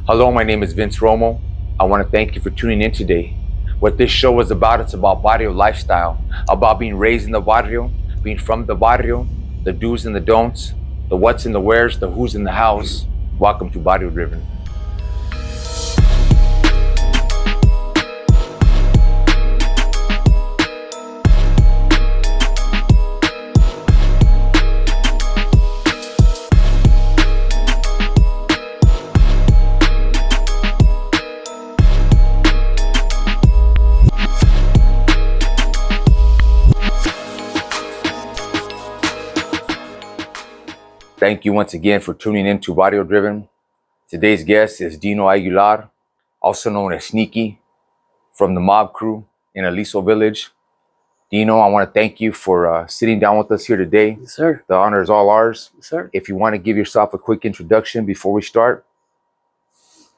Hello, my name is Vince Romo. I want to thank you for tuning in today. What this show is about, it's about barrio lifestyle, about being raised in the barrio, being from the barrio, the do's and the don'ts, the what's and the where's, the who's in the house. Welcome to Barrio Driven. Thank you once again for tuning in to Barrio Driven. Today's guest is Dino Aguilar, also known as Sneaky, from the mob crew in Aliso Village. Dino, I want to thank you for sitting down with us here today. Yes, sir. The honor is all ours. Yes, sir. If you want to give yourself a quick introduction before we start.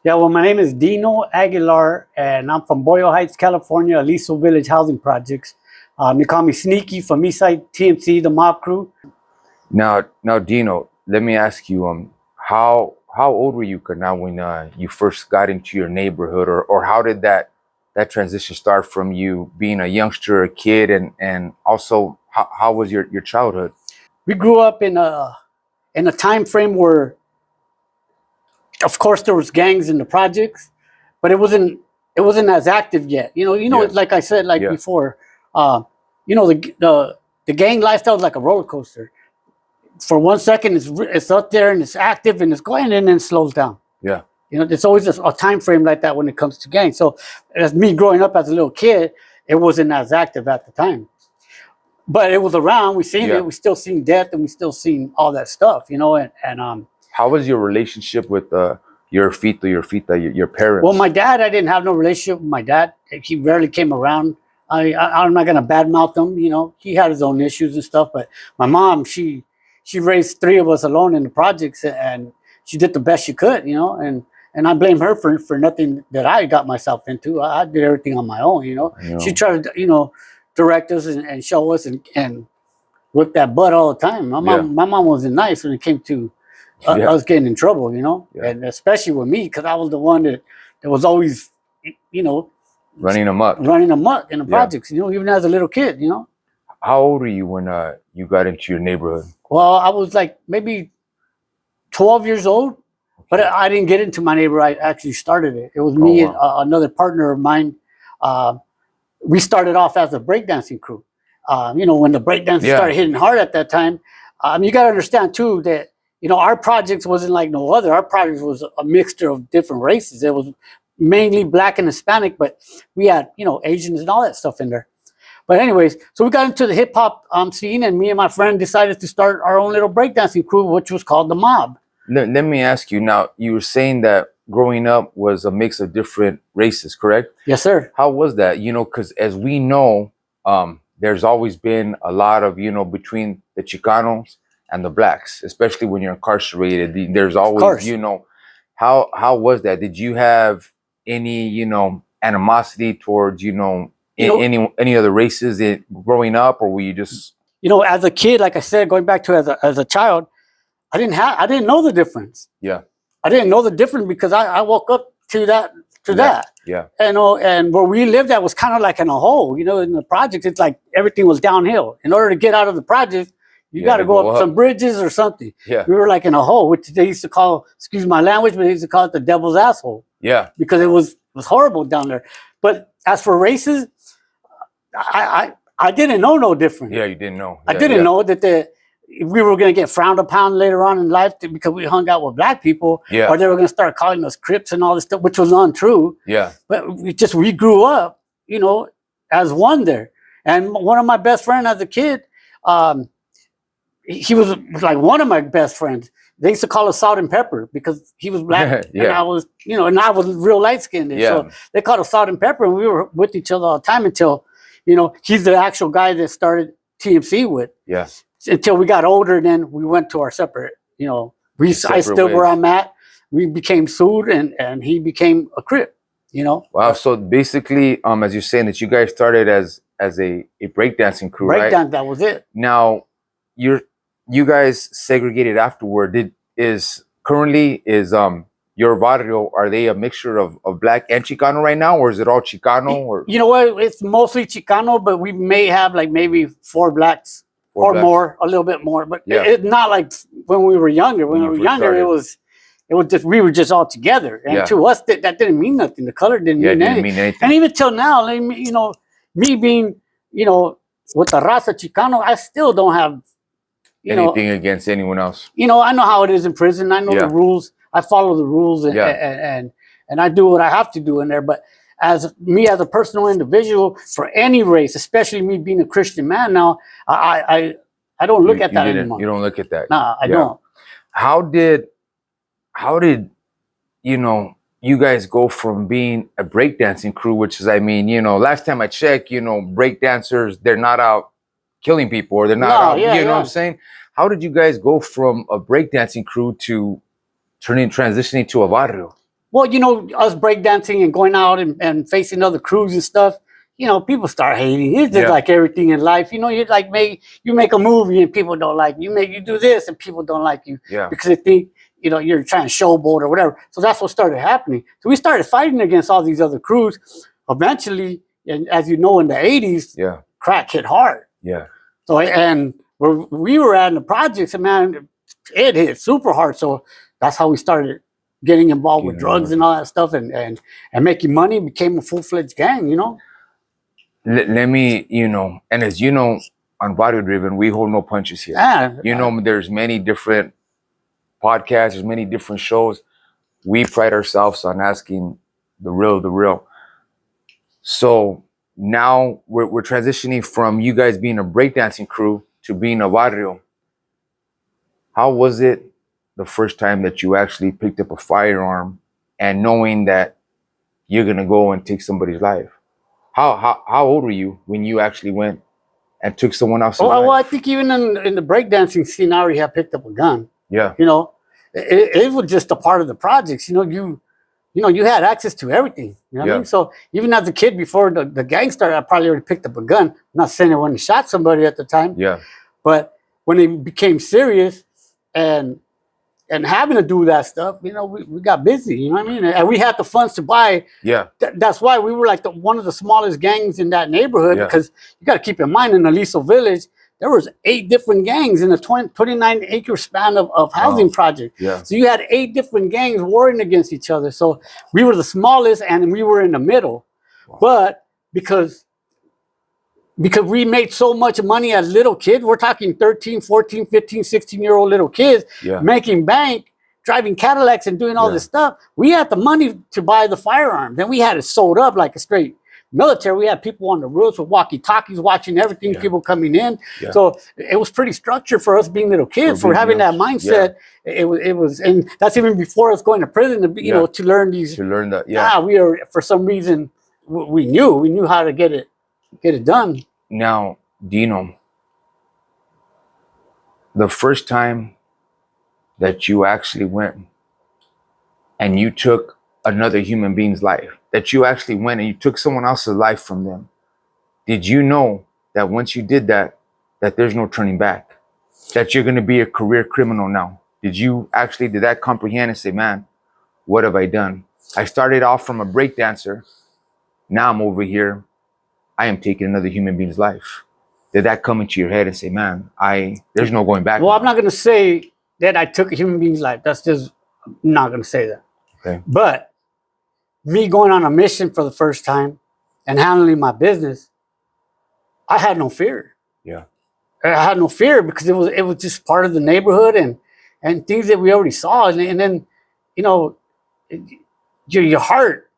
Yeah, well, my name is Dino Aguilar, and I'm from Boyle Heights, California, Aliso Village Housing Projects. You call me Sneaky from Eastside TMC, the mob crew. Now, Dino, let me ask you, how old were you now when you first got into your neighborhood, or how did that transition start from you being a youngster, a kid, and also how was your childhood? We grew up in a time frame where, of course, there was gangs in the projects, but it wasn't as active yet. You know, Yeah. like I said, Yeah. before, the gang lifestyle is like a roller coaster. For 1 second, it's up there and it's active and it's going, and then it slows down. Yeah. You know, there's always a time frame like that when it comes to gangs. So, as me growing up as a little kid, it wasn't as active at the time, but it was around. We seen Yeah. it. We still seen death, and we still seen all that stuff. You know, and How was your relationship with your parents? well, my dad, I didn't have no relationship with my dad. He rarely came around. I'm not gonna badmouth him. You know, he had his own issues and stuff. But my mom, she raised 3 of us alone in the projects, and she did the best she could. You know, and I blame her for nothing that I got myself into. I did everything on my own. You know, You know. she tried to direct us and show us and whip that butt all the time. Yeah. My mom wasn't nice when it came to Yeah. us getting in trouble. You know, Yeah. and especially with me, because I was the one that was always running amok. in the Yeah. projects, even as a little kid, How old were you when you got into your neighborhood? Well, I was like maybe 12 years old, but I didn't get into my neighborhood. I actually started it. It was me wow. and another partner of mine. We started off as a breakdancing crew. When the breakdancing Yeah. started hitting hard at that time, you got to understand too that, our projects wasn't like no other. Our projects was a mixture of different races. It was mainly Black and Hispanic, but we had, Asians and all that stuff in there. But anyways, so we got into the hip hop scene, and me and my friend decided to start our own little breakdancing crew, which was called the Mob. Let me ask you now, you were saying that growing up was a mix of different races, correct? Yes, sir. How was that? Because as we know, there's always been a lot of, between the Chicanos and the Blacks, especially when you're incarcerated. There's always, how was that? Did you have any, animosity towards, any other races growing up, or were you just? As a kid, like I said, going back to as a child, I didn't know the difference. Yeah. I didn't know the difference because I woke up to that. Yeah. And where we lived at was kind of like in a hole. In the projects, it's like everything was downhill. In order to get out of the project, you got to go up some bridges or something. Yeah. We were like in a hole, which they used to call, excuse my language, but they used to call it the devil's asshole. Yeah. Because it was horrible down there. But as for races, I didn't know no different. Yeah, you didn't know. I didn't know that we were going to get frowned upon later on in life because we hung out with Black people. Yeah. Or they were going to start calling us Crips and all this stuff, which was untrue. Yeah. But we grew up, as one there. And one of my best friends as a kid, he was like one of my best friends. They used to call us Salt and Pepper because he was Black Yeah. and I was, and I was real light skinned. Yeah. So they called us Salt and Pepper, and we were with each other all the time until, he's the actual guy that started TMC with. Yeah. Until we got older, then we went to our separate, I stood where I'm at. We became sued, and he became a Crip, Wow. So basically, as you're saying that you guys started as a breakdancing crew, Breakdance, right? that was it. Now, you guys segregated afterward. Is your barrio, are they a mixture of black and Chicano right now, or is it all Chicano? Or you know what? It's mostly Chicano, but we may have like maybe 4 blacks or blacks? more, a little bit more. But Yeah. it's not like when we were younger. When we were younger, started. it was just we were just all together, and Yeah. to us that didn't mean nothing. The color didn't mean anything. And even till now, like, you know, me being, you know, with the raza Chicano, I still don't have anything against anyone else. You know, I know how it is in prison. I know the rules. I follow the rules, and I do what I have to do in there. But as me, as a personal individual, for any race, especially me being a Christian man now, I don't look at that anymore. You don't look at that. Nah, I don't. How did you guys go from being a breakdancing crew, which is, I mean, last time I checked, breakdancers, they're not out killing people, or they're not out, you know what I'm saying? How did you guys go from a breakdancing crew to transitioning to a barrio? Well, us breakdancing and going out and facing other crews and stuff, people start hating. It's just like everything in life. You like you make a movie and people don't like you. You do this and people don't like you because they think you're trying to showboat or whatever. So that's what started happening. So we started fighting against all these other crews. Eventually, and as you know, in the 80s, crack hit hard. So and where we were at in the projects, and man, it hit super hard. So that's how we started getting involved with drugs and all that stuff, and making money. Became a full-fledged gang. Let me, and as you know, on Barrio Driven, we hold no punches here. There's many different podcasts, there's many different shows. We pride ourselves on asking the real. So now we're transitioning from you guys being a breakdancing crew to being a barrio. How was it the first time that you actually picked up a firearm and knowing that you're gonna go and take somebody's life? How old were you when you actually went and took someone else's life? Well, I think even in the breakdancing scene, I already had picked up a gun. It was just a part of the projects. You had access to everything. You know what I mean? So even as a kid, before the gang started, I probably already picked up a gun. I'm not saying I went and shot somebody at the time. But when it became serious and having to do that stuff, we got busy. You know what I mean? And we had the funds to buy. That's why we were like one of the smallest gangs in that neighborhood, because you got to keep in mind, in Aliso Village, there was 8 different gangs in a 29-acre span of housing project. So you had 8 different gangs warring against each other. So we were the smallest and we were in the middle. But because we made so much money as little kids, we're talking 13, 14, 15, 16-year-old little kids, making bank, driving Cadillacs and doing all this stuff. We had the money to buy the firearms. Then we had it sold up like a straight military. We had people on the roofs with walkie-talkies watching everything, people coming in. So it was pretty structured for us being little kids, for having that mindset. It was, and that's even before us going to prison to to learn these. To learn that, we are, for some reason, we knew how to get it done. Now, Dino, the first time that you actually went and you took another human being's life, that you actually went and you took someone else's life from them, did you know that once you did that there's no turning back, that you're going to be a career criminal now? Did that comprehend and say, man, what have I done? I started off from a breakdancer. Now I'm over here. I am taking another human being's life. Did that come into your head and say, man, there's no going back? Well, I'm not going to say that I took a human being's life. That's just, I'm not going to say that. Okay. But me going on a mission for the first time and handling my business, I had no fear. I had no fear because it was just part of the neighborhood and things that we already saw. And then, your heart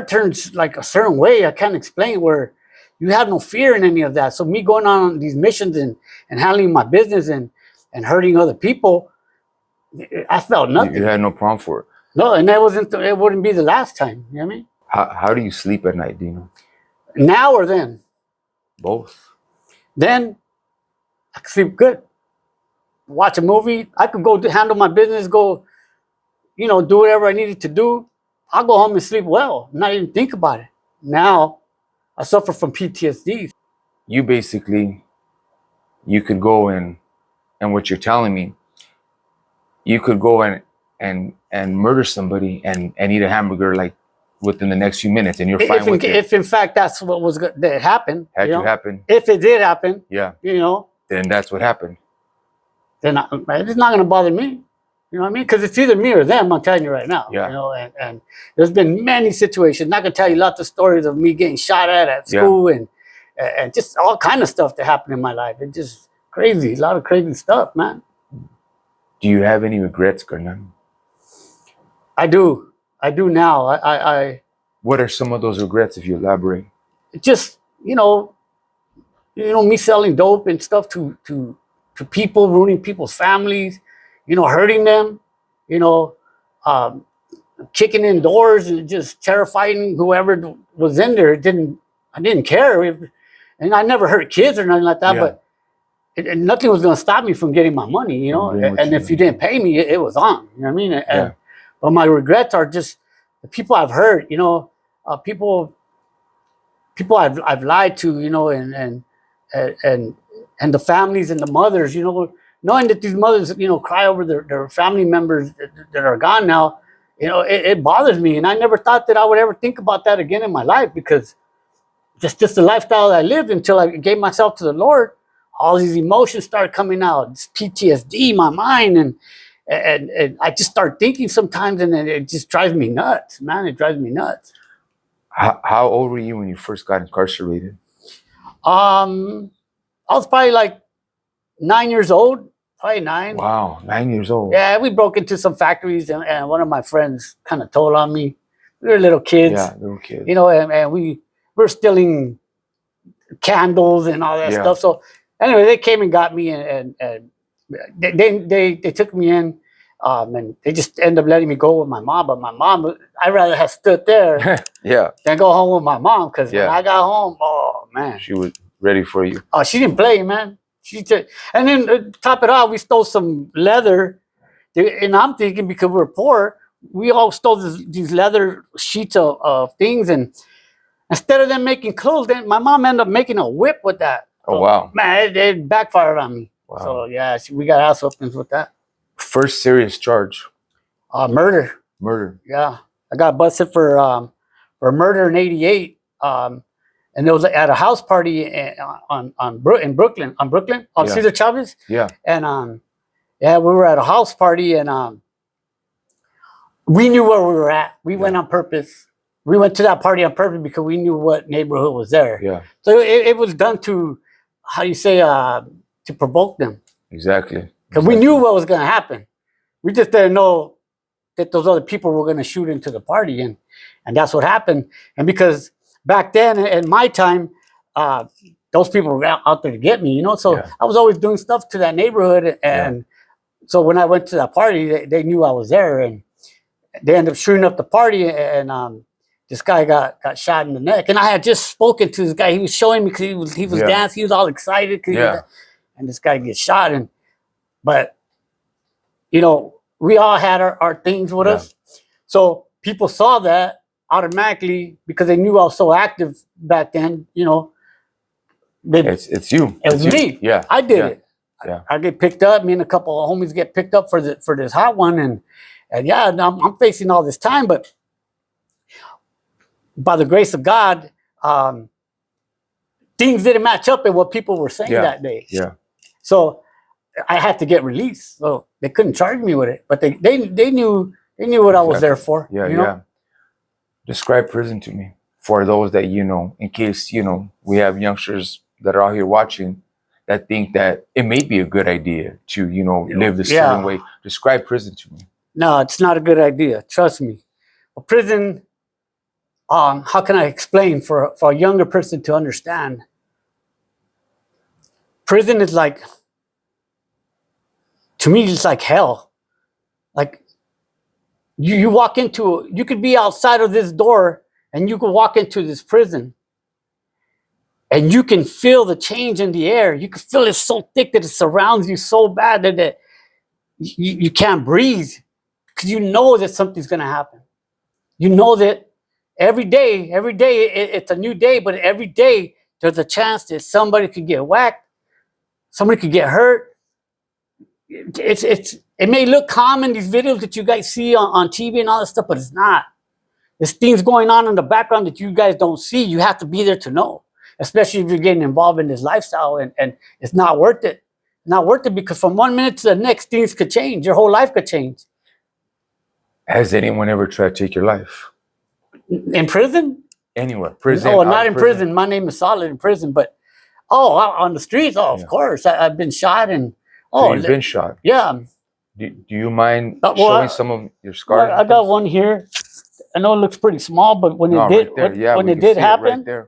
turns like a certain way. I can't explain, where you have no fear in any of that. So me going on these missions and handling my business and hurting other people, I felt nothing. You had no problem for it. No, and it wouldn't be the last time. You know what I mean? How do you sleep at night, Dino? Now or then? Both. Then I could sleep good. Watch a movie. I could go handle my business, do whatever I needed to do. I'll go home and sleep well, not even think about it. Now I suffer from PTSD. You could go and what you're telling me, you could go and and murder somebody and eat a hamburger like within the next few minutes, and you're fine with it. If in fact that's what was that happened, Had to happen. If it did happen, yeah, then that's what happened. Then it's not going to bother me. You know what I mean? Because it's either me or them. I'm telling you right now. Yeah. And there's been many situations. I can tell you lots of stories of me getting shot at school and just all kind of stuff that happened in my life. It's just crazy. A lot of crazy stuff, man. Do you have any regrets, Hernandez? I do now. I What are some of those regrets, if you elaborate? Just me selling dope and stuff to people, ruining people's families, hurting them, kicking in doors and just terrifying whoever was in there. I didn't care, and I never hurt kids or nothing like that. But nothing was going to stop me from getting my money, And if you didn't pay me, it was on. You know what I mean? But my regrets are just the people I've hurt. People I've lied to. And the families and the mothers. Knowing that these mothers, cry over their family members that are gone now. It bothers me, and I never thought that I would ever think about that again in my life, because just the lifestyle that I lived until I gave myself to the Lord. All these emotions started coming out. This PTSD in my mind, and I just start thinking sometimes, and it just drives me nuts, man. It drives me nuts. How old were you when you first got incarcerated? I was probably like 9 years old, probably 9. Wow, 9 years old. Yeah, we broke into some factories, and one of my friends kind of told on me. We were little kids. Yeah, little kids. And we were stealing candles and all that stuff. So anyway, they came and got me, and they took me in, and they just ended up letting me go with my mom. But my mom, I'd rather have stood there than go home with my mom, because when I got home, oh man, she was ready for you. Oh, she didn't play, man. And then to top it off, we stole some leather, and I'm thinking, because we're poor, we all stole these leather sheets of things, and instead of them making clothes, then my mom ended up making a whip with that. Oh, wow. Man, it backfired on me. Wow. So, yeah, we got ass whoopings with that. First serious charge? Murder. Murder. Yeah. I got busted for murder in '88. And it was at a house party in Brooklyn, on Cesar Chavez. Yeah. And, we were at a house party, and we knew where we were at. We went on purpose. We went to that party on purpose because we knew what neighborhood was there. Yeah. So it was done to, how do you say, to provoke them. Exactly. Because we knew what was going to happen. We just didn't know that those other people were going to shoot into the party, and that's what happened. And because back then, in my time, those people were out there to get me, So I was always doing stuff to that neighborhood, and so when I went to that party, they knew I was there, and they ended up shooting up the party, and this guy got shot in the neck. And I had just spoken to this guy. He was showing me, because he was dancing. He was all excited. And this guy gets shot. But we all had our things with us. So people saw that automatically, because they knew I was so active back then. It's you. It was me. Yeah, I did it. Yeah. I get picked up. Me and a couple of homies get picked up for this hot one, and I'm facing all this time, but by the grace of God, things didn't match up in what people were saying that day. Yeah. So I had to get released. So they couldn't charge me with it, but they knew what I was there for. Yeah, yeah. Describe prison to me, for those that in case we have youngsters that are out here watching that think that it may be a good idea to live this certain way. Describe prison to me. No, it's not a good idea. Trust me. A prison. How can I explain for a younger person to understand? Prison is like, to me, it's like hell. Like you walk into, you could be outside of this door, and you could walk into this prison, and you can feel the change in the air. You can feel it so thick that it surrounds you so bad that you can't breathe, because you know that something's going to happen. You know that every day, it's a new day, but every day there's a chance that somebody could get whacked, somebody could get hurt. It's it may look common, these videos that you guys see on TV and all that stuff, but it's not. There's things going on in the background that you guys don't see. You have to be there to know, especially if you're getting involved in this lifestyle, and it's not worth it. Not worth it, because from one minute to the next, things could change. Your whole life could change. Has anyone ever tried to take your life? In prison? Anywhere. Prison? No, not in prison. My name is Solid in prison, but out on the streets, of course. I've been shot and So you've been shot. Yeah. Do you mind showing some of your scars? I got one here. I know it looks pretty small, but when it did happen,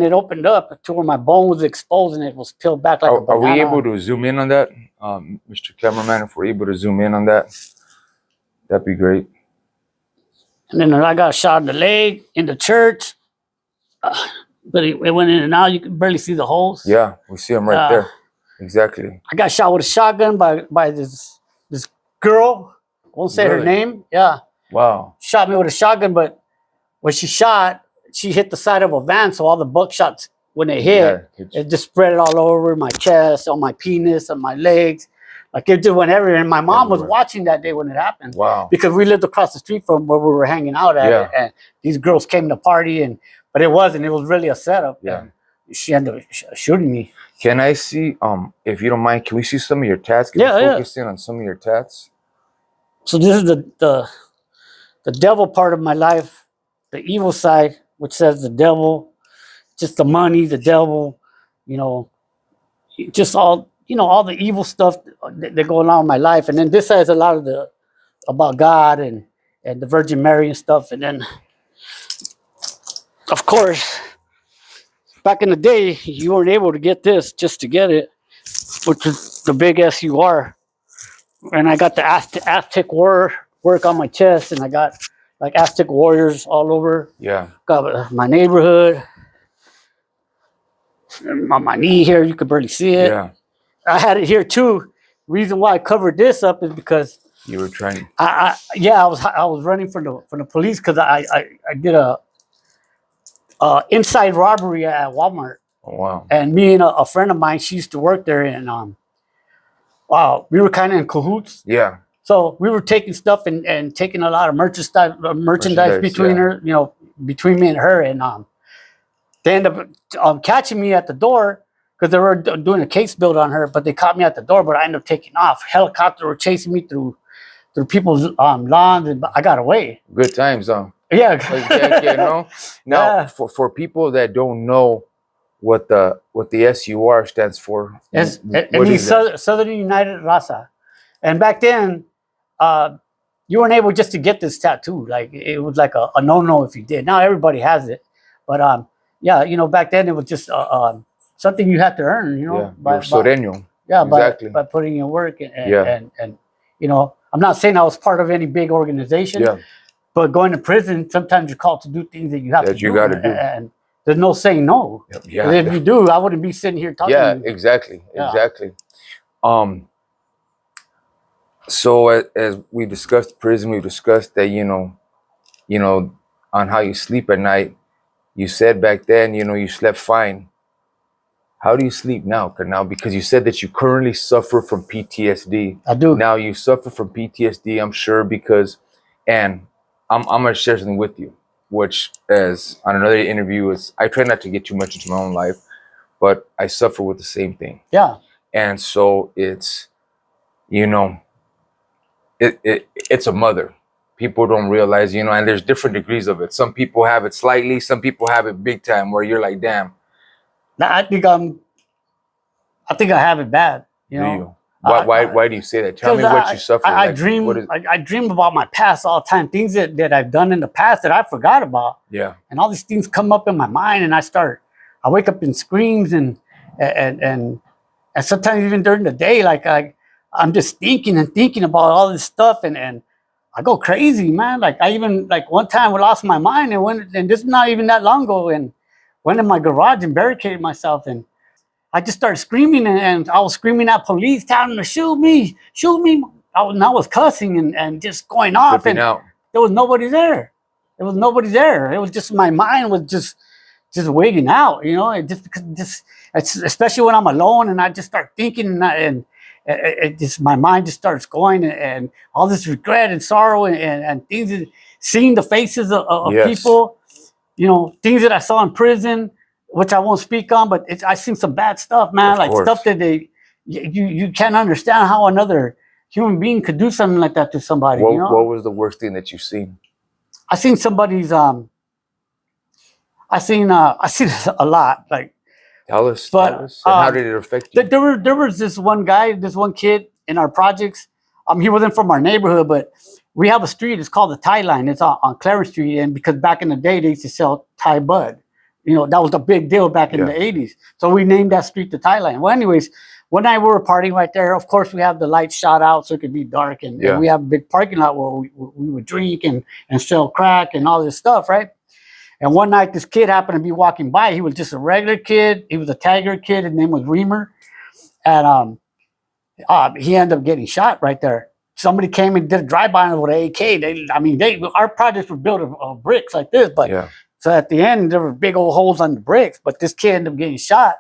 it opened up to where my bone was exposed and it was peeled back like a banana. Are we able to zoom in on that, Mr. Cameraman? If we're able to zoom in on that, that'd be great. And then I got shot in the leg in the church, but it went in and out. You can barely see the holes. Yeah, we see them right there. Exactly. I got shot with a shotgun by this girl. I won't say her name. Yeah. Wow. Shot me with a shotgun, but when she shot, she hit the side of a van, so all the buckshots, when they hit, it just spread it all over my chest, on my penis, on my legs. Like it just went everywhere. And my mom was watching that day when it happened. Wow. Because we lived across the street from where we were hanging out at. And these girls came to party, but it wasn't. It was really a setup. Yeah. And she ended up shooting me. Can I see, if you don't mind, can we see some of your tats? Can you focus in on some of your tats? So this is the devil part of my life, the evil side, which says the devil, just the money, the devil, just all the evil stuff that go along in my life. And then this has a lot of about God and the Virgin Mary and stuff. And then, of course, back in the day, you weren't able to get this just to get it, which is the big SUR. And I got the Aztec work on my chest, and I got like Aztec warriors all over. Yeah. Got my neighborhood. On my knee here, you could barely see it. Yeah. I had it here too. Reason why I covered this up is because you were trying. I was running from the police because I did a inside robbery at Walmart. Oh, wow. And me and a friend of mine, she used to work there, and we were kind of in cahoots. Yeah. So we were taking stuff and taking a lot of merchandise between her, between me and her, and they ended up catching me at the door because they were doing a case build on her, but they caught me at the door. But I ended up taking off. Helicopter were chasing me through people's lawns, and I got away. Good times, huh? Yeah. Now, for people that don't know what the SUR stands for, it means Southern United Raza. And back then, you weren't able just to get this tattoo. Like it was like a no-no if you did. Now everybody has it, but back then it was just something you had to earn. By exactly. by putting in work and I'm not saying I was part of any big organization. Yeah. But going to prison, sometimes you're called to do things that you have to do. Got to do. And there's no saying no. Yeah. If you do, I wouldn't be sitting here talking. Yeah, exactly. Yeah. Exactly. So as we discussed prison, we discussed that, on how you sleep at night. You said back then, you slept fine. How do you sleep now? Because you said that you currently suffer from PTSD. I do. Now you suffer from PTSD, I'm sure, because, and I'm going to share something with you, which as on another interview I try not to get too much into my own life, but I suffer with the same thing. Yeah. And so it's, it's a mother. People don't realize, and there's different degrees of it. Some people have it slightly, some people have it big time where you're like, damn. Now, I think I have it bad. Do you? Why do you say that? Tell me what you suffer. I dream about my past all the time, things that I've done in the past that I forgot about. Yeah. And all these things come up in my mind, and I wake up in screams and sometimes even during the day, like I'm just thinking about all this stuff, and I go crazy, man. Like I even one time I lost my mind and this is not even that long ago, and went in my garage and barricaded myself, and I just started screaming, and I was screaming at police, telling them to shoot me. I was cussing and just going off, and there was nobody there. It was just my mind was just wigging out, It just because especially when I'm alone and I just start thinking and it just, my mind just starts going, and all this regret and sorrow and things that, seeing the faces of people, you know, things that I saw in prison, which I won't speak on, but I seen some bad stuff, man. Of like course. Stuff that you can't understand how another human being could do something like that to somebody. What, you know? what was the worst thing that you've seen? I seen somebody's I seen a lot. Like, Tell us. And how did it affect you? there was this one guy, this one kid in our projects. He wasn't from our neighborhood, but we have a street. It's called the Thai Line. It's on Clarence Street, and because back in the day they used to sell Thai bud. You know, that was a big deal back in the 80s. So we named that street the Thai Line. Well, anyways, one night we were partying right there. Of course, we have the lights shot out so it could be dark, and we have a big parking lot where we would drink and sell crack and all this stuff, right? And one night, this kid happened to be walking by. He was just a regular kid. He was a Tiger kid. His name was Reamer. And he ended up getting shot right there. Somebody came and did a drive-by with an AK. Our projects were built of bricks like this. But so at the end, there were big old holes on the bricks. But this kid ended up getting shot.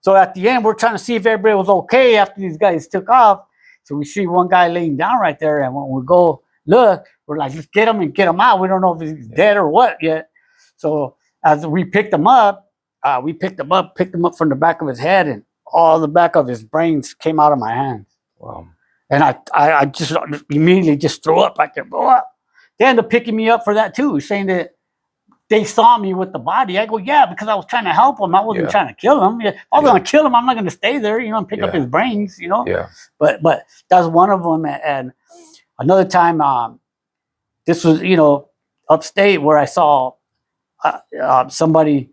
So at the end, we're trying to see if everybody was okay after these guys took off. So we see one guy laying down right there. And when we go look, we're like, let's get him and get him out. We don't know if he's dead or what yet. So as we picked him up, picked him up from the back of his head, and all the back of his brains came out of my hands. Wow. And I just immediately just threw up right there. They ended up picking me up for that too, saying that they saw me with the body. I go, yeah, because I was trying to help him. I wasn't trying to kill him. If I was going to kill him, I'm not going to stay there, and pick up his brains, Yeah. But that's one of them. And another time, this was, upstate, where I saw somebody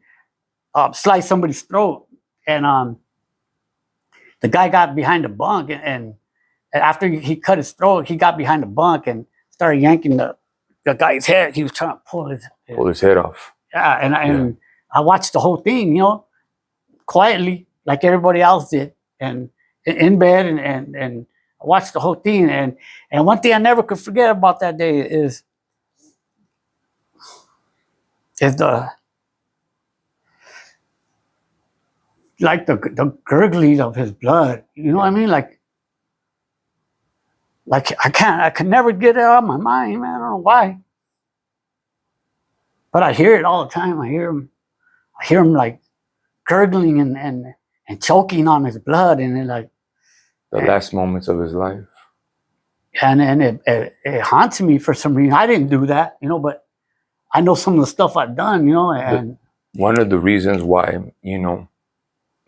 slice somebody's throat, and the guy got behind the bunk, and after he cut his throat, he got behind the bunk and started yanking the guy's head. He was trying to pull his head off. Yeah, and I watched the whole thing, quietly, like everybody else did, and in bed, and I watched the whole thing. And one thing I never could forget about that day is the gurgling of his blood. You know what I mean? Like I can never get it out of my mind, man. I don't know why. But I hear it all the time. I hear him like gurgling and choking on his blood, and like the last moments of his life. And it haunts me for some reason. I didn't do that, but I know some of the stuff I've done, and one of the reasons why, and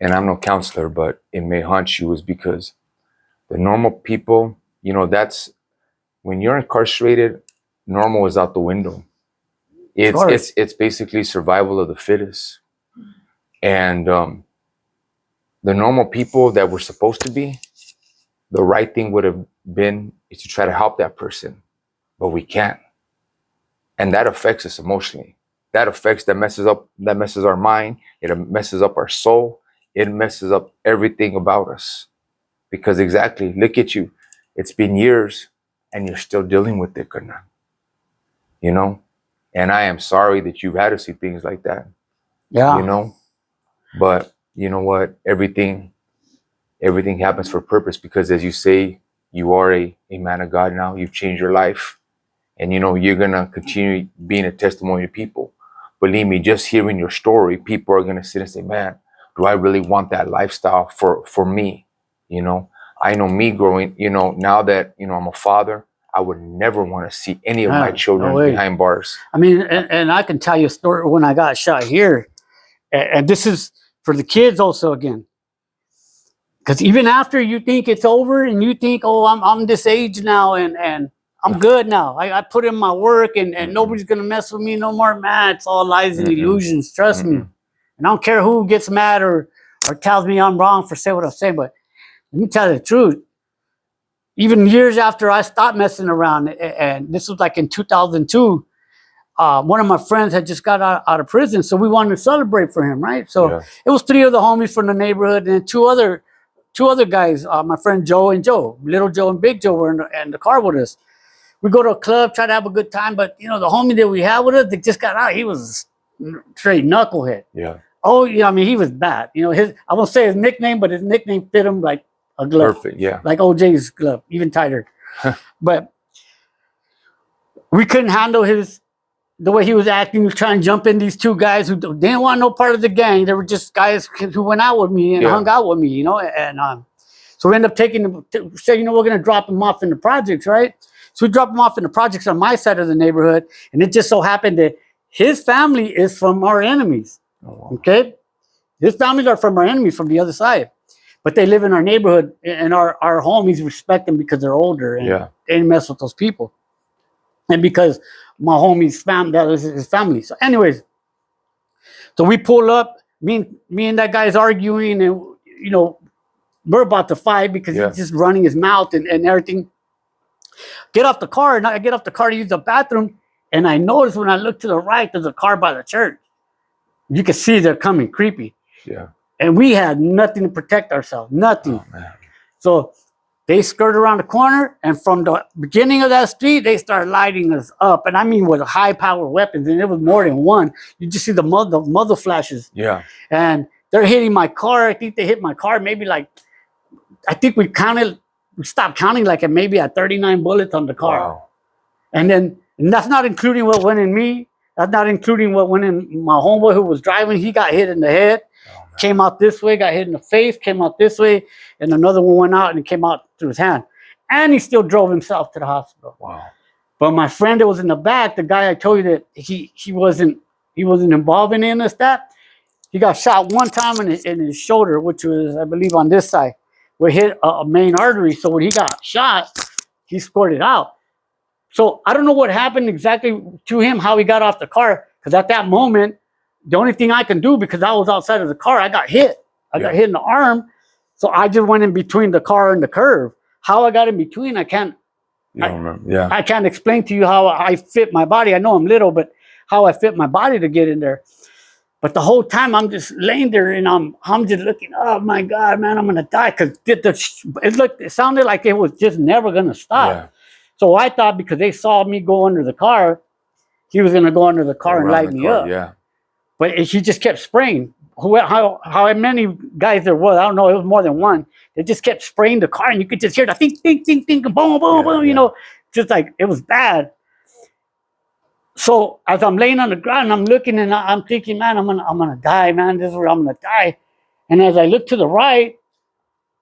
I'm no counselor, but it may haunt you, is because the normal people, that's when you're incarcerated, normal is out the window. It's basically survival of the fittest. And the normal people that we're supposed to be, the right thing would have been is to try to help that person, but we can't. And that affects us emotionally. That messes our mind. It messes up our soul. It messes up everything about us. Because exactly, look at you. It's been years and you're still dealing with it, Hernan. And I am sorry that you've had to see things like that. Yeah. But you know what? Everything happens for a purpose, because as you say, you are a man of God now. You've changed your life. And you're going to continue being a testimony to people. Believe me, just hearing your story, people are going to sit and say, man, do I really want that lifestyle for me? I know me growing, now that, I'm a father, I would never want to see any of my children behind bars. I mean, and I can tell you a story when I got shot here. And this is for the kids also, again. Because even after you think it's over and you think, oh, I'm this age now and I'm good now. I put in my work and nobody's going to mess with me no more. Man, it's all lies and illusions. Trust me. And I don't care who gets mad or tells me I'm wrong for saying what I'm saying. But let me tell you the truth. Even years after I stopped messing around, and this was like in 2002, one of my friends had just got out of prison. So we wanted to celebrate for him, right? So it was 3 of the homies from the neighborhood and two other guys, my friend Joe and Joe. Little Joe and Big Joe were in the car with us. We go to a club, try to have a good time, but the homie that we had with us, that just got out, he was a straight knucklehead. Yeah. Oh, yeah, I mean, he was bad. I won't say his nickname, but his nickname fit him like a glove. Perfect, yeah. Like OJ's glove, even tighter. But we couldn't handle the way he was acting. He was trying to jump in these two guys who didn't want no part of the gang. They were just guys who went out with me and hung out with me, you know. And so we ended up taking them, say, you know, we're going to drop them off in the projects, right? So we dropped them off in the projects on my side of the neighborhood. And it just so happened that his family is from our enemies. Oh, wow. Okay? His families are from our enemies from the other side. But they live in our neighborhood, and our homies respect them because they're older and they didn't mess with those people. And because my homie's family, that was his family. So anyways, so we pull up, me and that guy's arguing, and, you know, we're about to fight because he's just running his mouth and everything. Get off the car, and I get off the car to use the bathroom, and I notice when I look to the right, there's a car by the church. You can see they're coming, creepy. Yeah. And we had nothing to protect ourselves, nothing. Oh, man. So they skirt around the corner, and from the beginning of that street, they start lighting us up. And I mean with high-powered weapons, and it was more than one. You just see the muzzle flashes. Yeah. And they're hitting my car. I think they hit my car maybe like, I think we stopped counting like maybe at 39 bullets on the car. Wow. And that's not including what went in me. That's not including what went in my homeboy who was driving. He got hit in the head. Came out this way, got hit in the face, came out this way, and another one went out and it came out through his hand. And he still drove himself to the hospital. Wow. But my friend that was in the back, the guy I told you that he wasn't involved in any of that, he got shot one time in his shoulder, which was, I believe, on this side, where it hit a main artery. So when he got shot, he squirted out. So I don't know what happened exactly to him, how he got off the car, because at that moment, the only thing I can do, because I was outside of the car, I got hit. I got hit in the arm. So I just went in between the car and the curve. How I got in between, I can't. You don't remember. Yeah. I can't explain to you how I fit my body. I know I'm little, but how I fit my body to get in there. But the whole time I'm just laying there and I'm just looking, oh my God, man, I'm gonna die. Because it sounded like it was just never gonna stop. Yeah. So I thought because they saw me go under the car, he was gonna go under the car and light me up. Yeah. But he just kept spraying. How many guys there was, I don't know, it was more than one. They just kept spraying the car, and you could just hear the think, boom, boom, boom, you know, just like, it was bad. So as I'm laying on the ground, I'm looking, and I'm thinking, man, I'm gonna die, man. This is where I'm gonna die. And as I look to the right,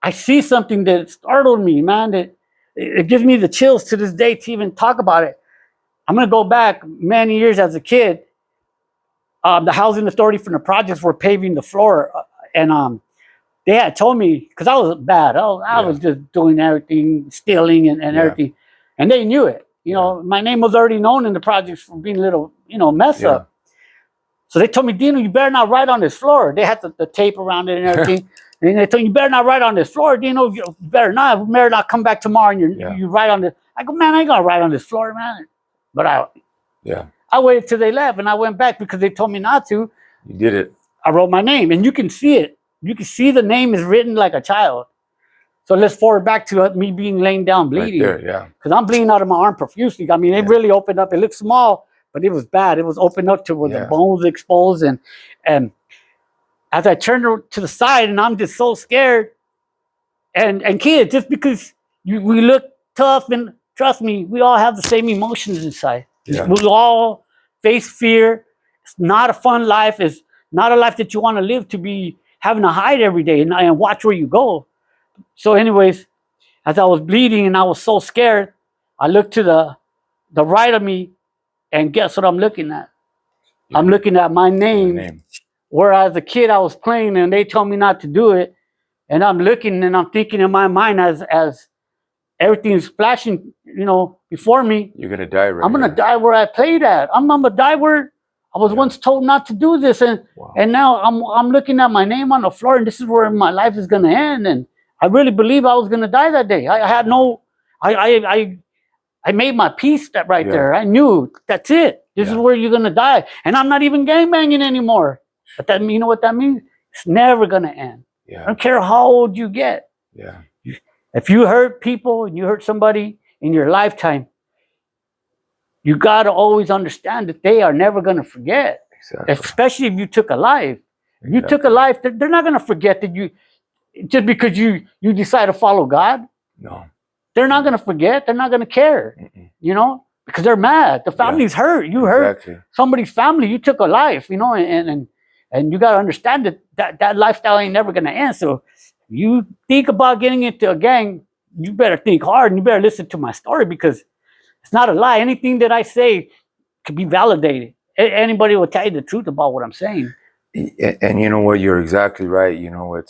I see something that startled me, man. That it gives me the chills to this day to even talk about it. I'm gonna go back many years as a kid. The housing authority from the projects were paving the floor, and they had told me, because I was bad, I was just doing everything, stealing and everything, and they knew it. You know, my name was already known in the projects for being a little, you know, mess up. So they told me, Dino, you better not write on this floor. They had the tape around it and everything. And they told me, you better not write on this floor, Dino. You better not. We better not come back tomorrow and you write on this. I go, man, I ain't gonna write on this floor, man. But I waited till they left, and I went back because they told me not to. You did it. I wrote my name, and you can see it. You can see the name is written like a child. So let's forward back to me being laying down bleeding. Right there, because I'm bleeding out of my arm profusely. I mean, it really opened up. It looked small, but it was bad. It was opened up to where the bones exposed. And as I turned to the side, and I'm just so scared. And kids, just because we look tough, and trust me, we all have the same emotions inside. Yeah. We all face fear. It's not a fun life. It's not a life that you want to live, to be having to hide every day and watch where you go. So anyways, as I was bleeding and I was so scared, I looked to the right of me, and guess what I'm looking at? I'm looking at my name. Where as a kid I was playing and they told me not to do it. And I'm looking and I'm thinking in my mind as everything's flashing, you know, before me. You're gonna die right I'm gonna die where I played at. I'm gonna die where I was once told not to do this, and now I'm looking at my name on the floor, and this is where my life is gonna end. And I really believe I was gonna die that day. I had no, I made my peace there. I knew that's it. This is where you're gonna die, and I'm not even gangbanging anymore. But that, you know what that means? It's never gonna end. I don't care how old you get. If you hurt people and you hurt somebody in your lifetime, you got to always understand that they are never going to forget. Exactly. Especially if you took a life. If you took a life, they're not going to forget that just because you decide to follow God, No. they're not going to forget. They're not going to care, you know, because they're mad. The family's hurt. You hurt somebody's family. You took a life, you know, and you got to understand that lifestyle ain't never going to end. So you think about getting into a gang, you better think hard and you better listen to my story, because it's not a lie. Anything that I say could be validated. Anybody will tell you the truth about what I'm saying. And you know what? You're exactly right. You know,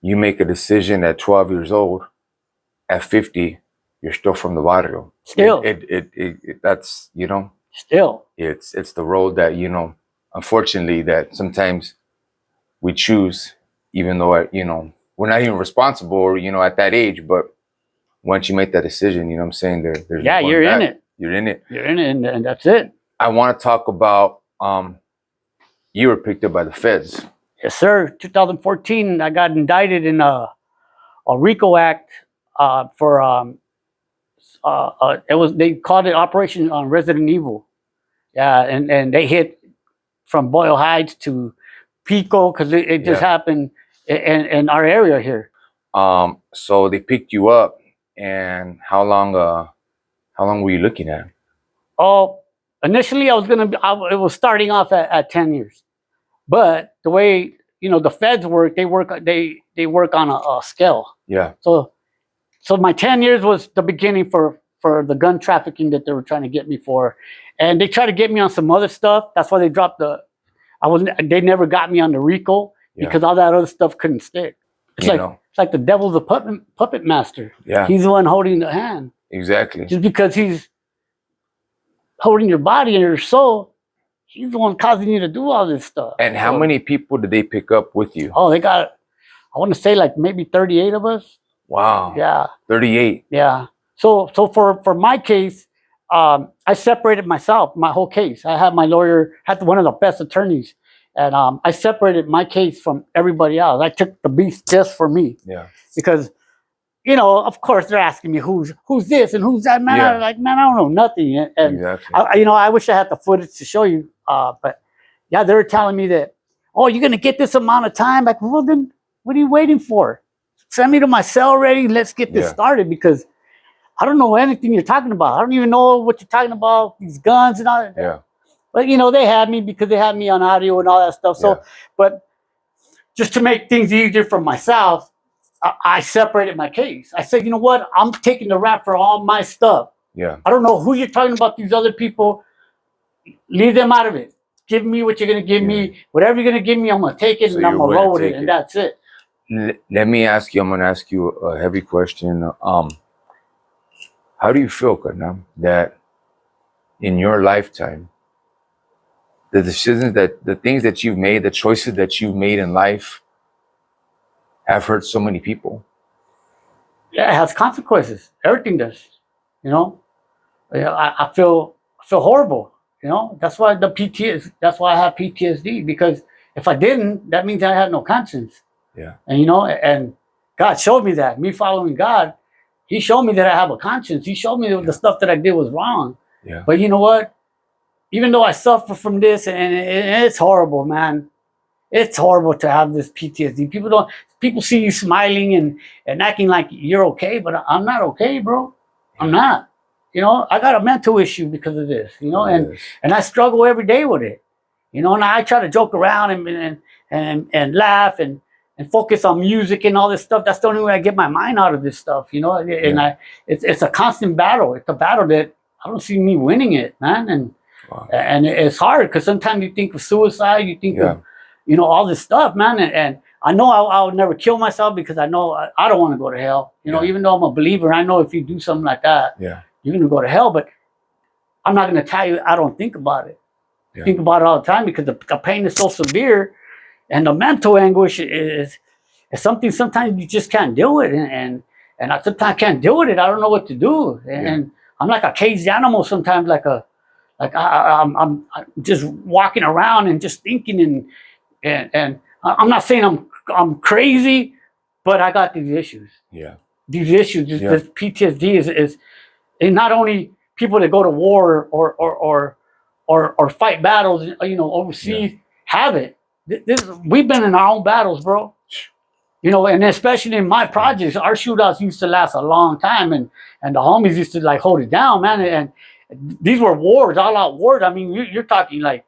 you make a decision at 12 years old. At 50, you're still from the barrio. Still, that's, you know, still, it's the road that, you know, unfortunately, that sometimes we choose, even though, you know, we're not even responsible, you know, at that age. But once you make that decision, you know what I'm saying, there's you're in it. You're in it. You're in it, and that's it. I want to talk about you were picked up by the feds. Yes, sir. 2014, I got indicted in a RICO act for they called it Operation Resident Evil. Yeah, and they hit from Boyle Heights to Pico, because it just happened in our area here. So they picked you up, and how long were you looking at? Oh, initially it was starting off at 10 years, but the way, you know, the feds work, they work on a scale. Yeah. So my 10 years was the beginning for the gun trafficking that they were trying to get me for, and they tried to get me on some other stuff. That's why they dropped they never got me on the RICO, because all that other stuff couldn't stick. It's like the devil's a puppet master. Yeah. He's the one holding the hand. Exactly. Just because he's holding your body and your soul, he's the one causing you to do all this stuff. And how many people did they pick up with you? Oh, they got, I want to say like maybe 38 of us. Wow. Yeah. 38. Yeah. So for my case, I separated myself, my whole case. I had my lawyer, had one of the best attorneys, and I separated my case from everybody else. I took the beef just for me. Yeah. Because, you know, of course they're asking me who's this and who's that, man. Yeah. I'm like, man, I don't know nothing. And exactly. you know, I wish I had the footage to show you. But yeah, they were telling me that, oh, you're gonna get this amount of time. Like, well, then what are you waiting for? Send me to my cell already. Let's get this started, because I don't know anything you're talking about. I don't even know what you're talking about, these guns and all that. Yeah. But, you know, they had me because they had me on audio and all that stuff. So, but just to make things easier for myself, I separated my case. I said, you know what? I'm taking the rap for all my stuff. Yeah. I don't know who you're talking about, these other people. Leave them out of it. Give me what you're going to give me. Whatever you're going to give me, I'm going to take it, and I'm going to roll with it, and that's it. Let me ask you, I'm going to ask you a heavy question. How do you feel, Karnam, that in your lifetime, the decisions the things that you've made, the choices that you've made in life have hurt so many people? Yeah, it has consequences. Everything does. You know, I feel horrible. You know, that's why that's why I have PTSD, because if I didn't, that means I had no conscience. Yeah. And you know, and God showed me that. Me following God, He showed me that I have a conscience. He showed me that the stuff that I did was wrong. Yeah. But you know what? Even though I suffer from this, and it's horrible, man. It's horrible to have this PTSD. People see you smiling and acting like you're okay, but I'm not okay, bro. I'm not. You know, I got a mental issue because of this, you know, and I struggle every day with it. You know, and I try to joke around and laugh and focus on music and all this stuff. That's the only way I get my mind out of this stuff, you know. And it's a constant battle. It's a battle that I don't see me winning it, man. And it's hard, because sometimes you think of suicide, you think of, you know, all this stuff, man. And I know I'll never kill myself, because I know I don't want to go to hell. You know, even though I'm a believer, I know if you do something like that, you're going to go to hell. But I'm not going to tell you I don't think about it. I think about it all the time, because the pain is so severe, and the mental anguish is something sometimes you just can't deal with. And I sometimes can't deal with it. I don't know what to do. And I'm like a caged animal sometimes, I'm just walking around and just thinking, and I'm not saying I'm crazy, but I got these issues. Yeah. These issues, this PTSD is not only people that go to war or fight battles, you know, overseas have it. We've been in our own battles, bro. You know, and especially in my projects, our shootouts used to last a long time, and the homies used to like hold it down, man. And these were wars, all out wars. I mean, you're talking like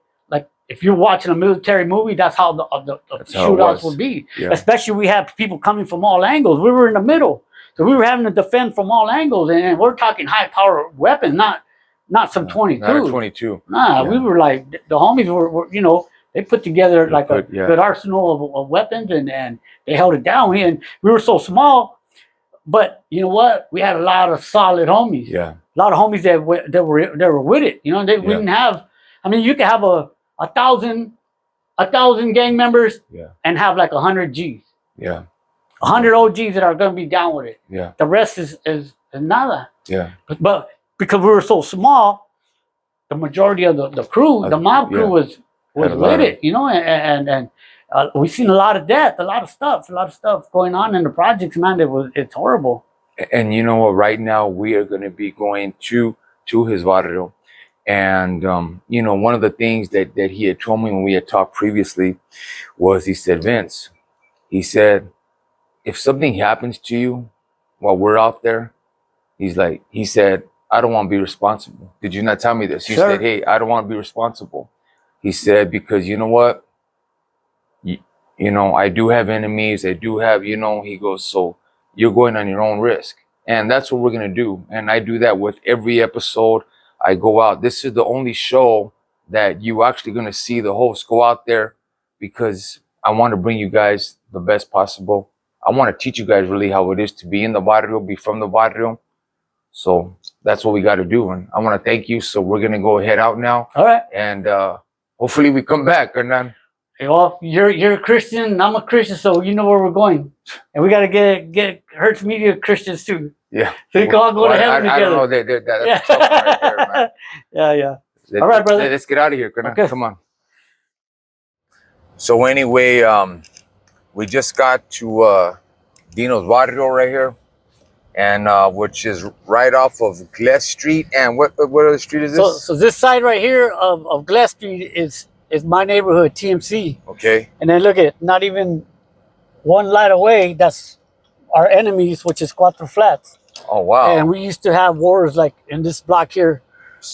if you're watching a military movie, that's how the shootouts would be. Yeah. Especially we have people coming from all angles. We were in the middle, so we were having to defend from all angles, and we're talking high power weapons, not some 22. Not a 22. Nah, we were like the homies were you know. They put together like a good arsenal of weapons, and they held it down. And we were so small, but you know what? We had a lot of solid homies. Yeah, a lot of homies that were with it. You know, we didn't have. I mean, you could have a thousand gang members, and have like 100 Gs. Yeah, 100 OGs that are going to be down with it. Yeah, the rest is nada. Yeah, but because we were so small, the majority of the crew, the mob crew was with it, you know, and we've seen a lot of death, a lot of stuff going on in the projects, man. It's horrible. And you know what? Right now we are going to be going to his barrio, and you know, one of the things that he had told me when we had talked previously was, he said, Vince, he said, if something happens to you while we're out there, he said, I don't want to be responsible. Did you not tell me this? You said, hey, I don't want to be responsible. He said, because you know what? You know, I do have enemies. I do have, you know, he goes, so you're going on your own risk. And that's what we're going to do. And I do that with every episode I go out. This is the only show that you actually going to see the host go out there, because I want to bring you guys the best possible. I want to teach you guys really how it is to be in the barrio, be from the barrio. So that's what we got to do. And I want to thank you. So we're going to go head out now. All right. And, hopefully we come back, Hernan. Well, you're a Christian, I'm a Christian, so you know where we're going, and we got to get Herdz Media Christians too. Yeah, so you can all go to heaven together. I don't know. That's tough right there, man. Yeah. All right, brother. Let's get out of here, Hernan. Okay. Come on. So anyway, we just got to Dino's barrio right here, and which is right off of Gless Street. And what other street is this? So this side right here of Gless Street is my neighborhood, TMC. Okay. And then look at, not even one light away, that's our enemies, which is Cuatro Flats. Oh, wow. And we used to have wars like in this block here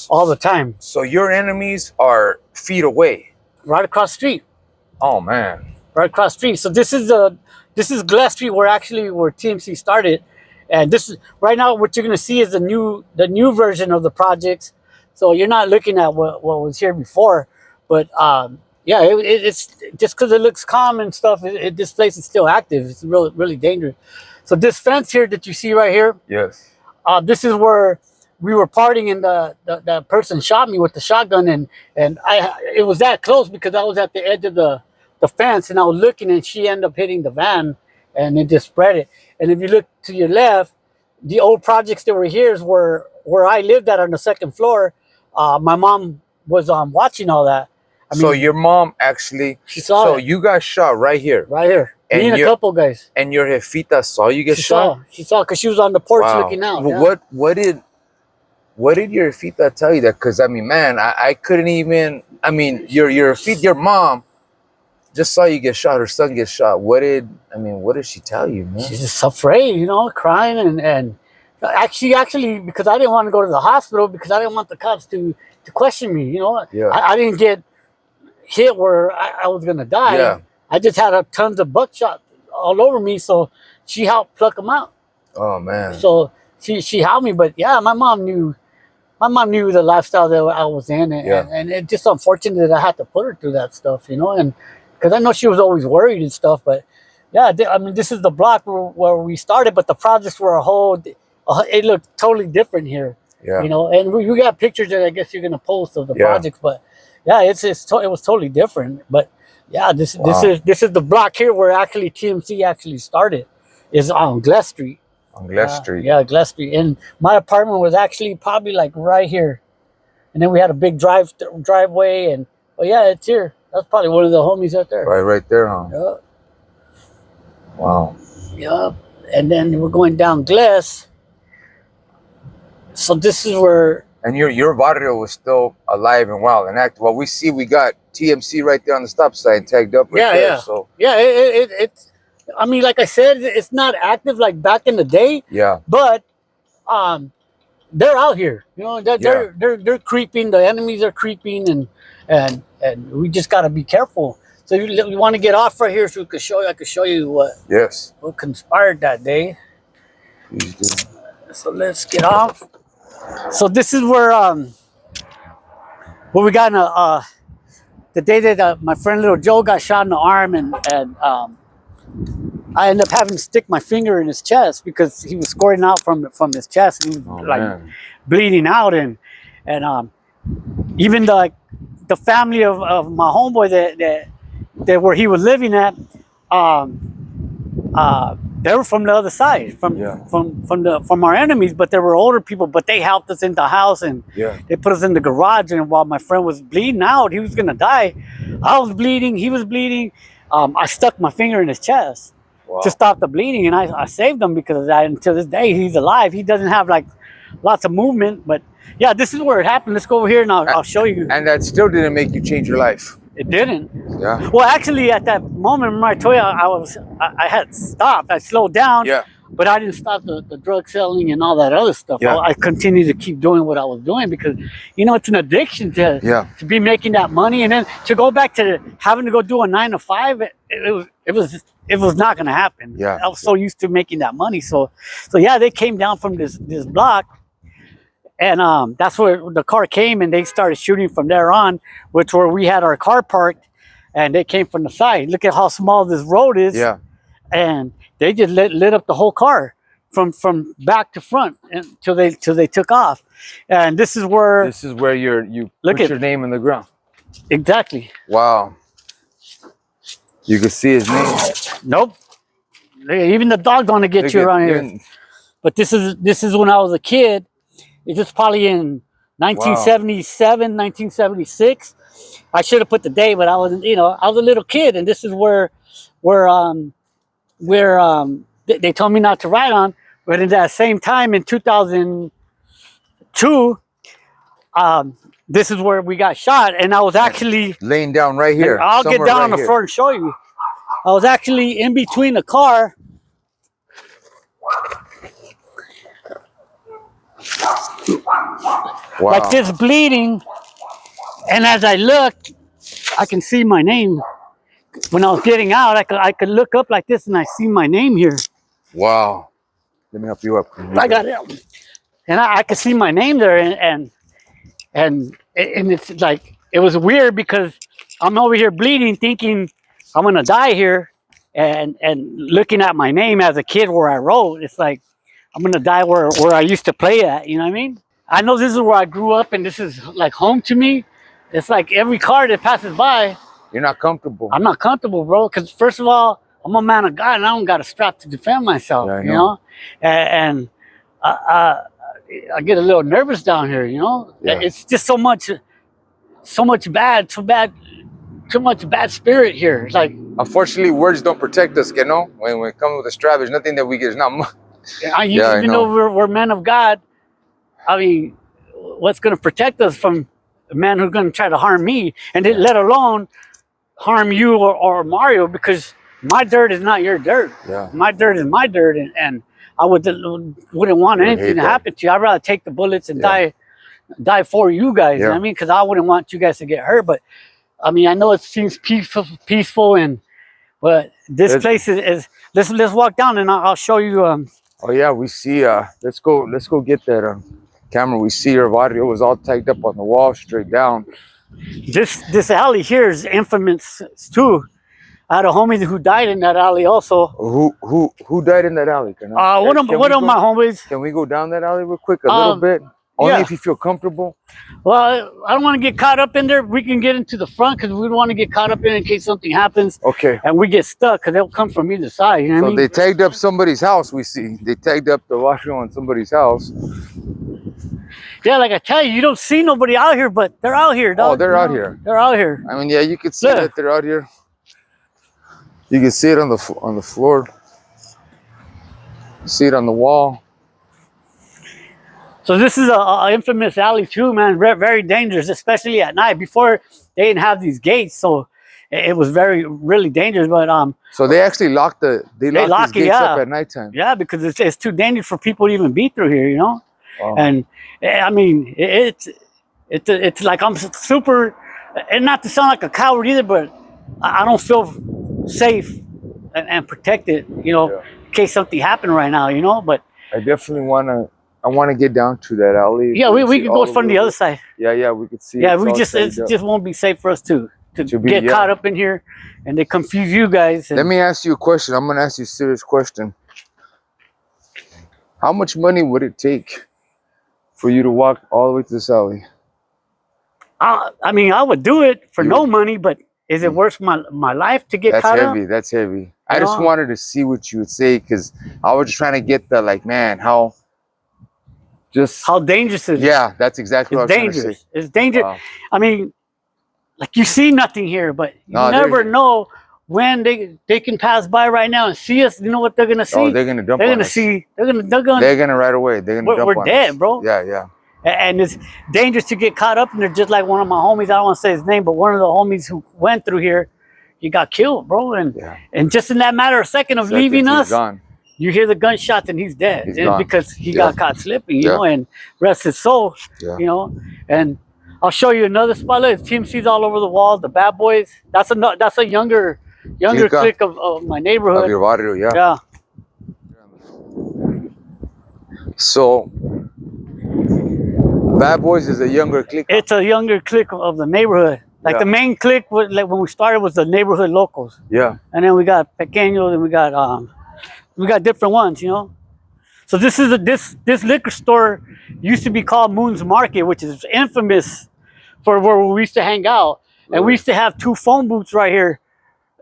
all the time. So your enemies are feet away? Right across the street. Oh, man. Right across the street. So this is Gless Street, where TMC started. And this is right now what you're gonna see is the new version of the projects. So you're not looking at what was here before, but yeah, it's just because it looks calm and stuff. This place is still active. It's really dangerous. So this fence here that you see right here, yes, this is where we were partying, and the person shot me with the shotgun, and it was that close because I was at the edge of the fence, and I was looking, and she ended up hitting the van, and it just spread it. And if you look to your left, the old projects that were here is where I lived at on the second floor. My mom was watching all that. I mean, so your mom actually, she saw so it. You got shot right here. Right here. Me and a couple guys. And your jefita saw you get shot? She saw because she was on the porch looking out. Yeah. What did your jefita tell you that? Because I mean, man, I couldn't even. I mean, your mom just saw you get shot. Her son get shot. What did she tell you, man? She's just afraid, you know, crying and actually because I didn't want to go to the hospital because I didn't want the cops to question me. You know, I didn't get hit where I was gonna die. Yeah. I just had tons of buckshot all over me, so she helped pluck them out. Oh man! So she helped me, but yeah, my mom knew the lifestyle that I was in, and it's just unfortunate that I had to put her through that stuff, you know, and because I know she was always worried and stuff. But yeah, I mean, this is the block where we started, but the projects were it looked totally different here. Yeah, you know, and we got pictures that I guess you're gonna post of the projects, but yeah, it was totally different, but. Yeah, this is the block here where actually TMC actually started, is on Gless Street. On Gless Street. Yeah, Gless Street. And my apartment was actually probably like right here. And then we had a big driveway, and yeah, it's here. That's probably one of the homies out there. Right there, huh? Yeah. Wow. Yeah. And then we're going down Gless. So this is where. And your barrio was still alive and well and active. Well, we got TMC right there on the stop sign tagged up right there. Yeah. So yeah, I mean, like I said, it's not active like back in the day, Yeah. but they're out here. You know, they're creeping. The enemies are creeping, and we just got to be careful. So you want to get off right here so we could show you. I could show you Yes. what conspired that day. So let's get off. So this is where we got in the day that my friend Little Joe got shot in the arm, and I ended up having to stick my finger in his chest because he was squirting out from his chest, and he was bleeding out, and even the family of my homeboy that where he was living at, they were from the other side, from our enemies, but they were older people, but they helped us in the house, and they put us in the garage, and while my friend was bleeding out, he was gonna die. I was bleeding, he was bleeding. I stuck my finger in his chest to stop the bleeding, and I saved him because of that. And to this day, he's alive. He doesn't have like lots of movement, but yeah, this is where it happened. Let's go over here and I'll show you. And that still didn't make you change your life. It didn't. Yeah. Well, actually, at that moment, remember I told you I had stopped. I slowed down. Yeah. But I didn't stop the drug selling and all that other stuff. Yeah. I continued to keep doing what I was doing because, you know, it's an addiction to be making that money, and then to go back to having to go do a 9 to 5. It was not going to happen. Yeah. I was so used to making that money. So yeah, they came down from this block, and that's where the car came, and they started shooting from there on, which where we had our car parked, and they came from the side. Look at how small this road is. Yeah. And they just lit up the whole car from back to front until they took off. And this is where you put your name in the ground. Exactly. Wow. You can see his name. Nope. Even the dog want to get you around here. But this is when I was a kid. It was probably in 1977, 1976. I should have put the day, but I wasn't. You know, I was a little kid, and this is where they told me not to ride on. But at that same time in 2002, this is where we got shot, and I was actually laying down right here. I'll get down on the floor and show you. I was actually in between the car. Wow. Like this, bleeding, and as I looked, I can see my name. When I was getting out, I could look up like this, and I see my name here. Wow. Let me help you up. I got it, and I could see my name there, and it's like it was weird because I'm over here bleeding, thinking I'm gonna die here, and looking at my name as a kid where I wrote, it's like I'm gonna die where I used to play at. You know what I mean? I know this is where I grew up, and this is like home to me. It's like every car that passes by. You're not comfortable. I'm not comfortable, bro, because first of all, I'm a man of God, and I don't got a strap to defend myself, you know? And I get a little nervous down here, you know? Yeah. It's just so much bad spirit here. It's like, unfortunately, words don't protect us, you know? When it comes with a strap, there's nothing that we get. It's not much. Even though we're men of God, I mean, what's going to protect us from a man who's going to try to harm me, and then let alone harm you or Mario, because my dirt is not your dirt. Yeah. My dirt is my dirt, and I wouldn't want anything to happen to you. I'd rather take the bullets and die for you guys. You know what I mean? Because I wouldn't want you guys to get hurt. But I mean, I know it seems peaceful, but this place is. Let's walk down, and I'll show you. Oh yeah, we see. Let's go get that camera. We see your barrio was all tagged up on the wall, straight down. This alley here is infamous too. I had a homie who died in that alley also. Who died in that alley? One of my homies. Can we go down that alley real quick, a little bit? Only if you feel comfortable. Well, I don't want to get caught up in there. We can get into the front because we don't want to get caught up in case something happens. Okay. And we get stuck because they'll come from either side. You know what I mean? They tagged up somebody's house. We see they tagged up the washroom on somebody's house. Yeah, like I tell you, you don't see nobody out here, but they're out here, dog. Oh, they're out here. They're out here. I mean, yeah, you can see that they're out here. You can see it on the floor. You see it on the wall. So this is a infamous alley too, man. Very dangerous, especially at night. Before they didn't have these gates, so it was really dangerous. But so they actually lock these gates up at nighttime. Yeah, because it's too dangerous for people to even be through here, you know. Wow. And I mean, it's like I'm super, and not to sound like a coward either, but I don't feel safe and protected, you know, in case something happened right now, you know. But I definitely want to get down to that alley. Yeah, we could go from the other side. Yeah, we could see. Yeah, it just won't be safe for us to get caught up in here, and they confuse you guys. Let me ask you a question. I'm gonna ask you a serious question. How much money would it take for you to walk all the way to this alley? I mean, I would do it for no money, but is it worth my life to get caught up? That's heavy. I just wanted to see what you would say, because I was just trying to get the, like, man, how dangerous is it? Yeah, that's exactly what I was trying to say. It's dangerous. Wow. I mean, like, you see nothing here, but you never know when they can pass by right now and see us. You know what they're gonna see? Oh, they're gonna dump on us. They're gonna right away. They're gonna dump on us. We're dead, bro. Yeah. And it's dangerous to get caught up in there, just like one of my homies. I don't want to say his name, but one of the homies who went through here, he got killed, bro. And just in that matter of second of leaving us, you hear the gunshots and he's dead. Because he got caught slipping, you know, and rest his soul, you know. And I'll show you another spot. Look, TMC's all over the wall. The Bad Boys. That's a younger clique of my neighborhood. Of your barrio, yeah. So, Bad Boys is a younger clique. It's a younger clique of the neighborhood. Like the main clique, like when we started, was the neighborhood locals. Yeah. And then we got pequeños, and we got different ones, you know. So this is this liquor store used to be called Moon's Market, which is infamous for where we used to hang out. Really? And we used to have 2 phone booths right here,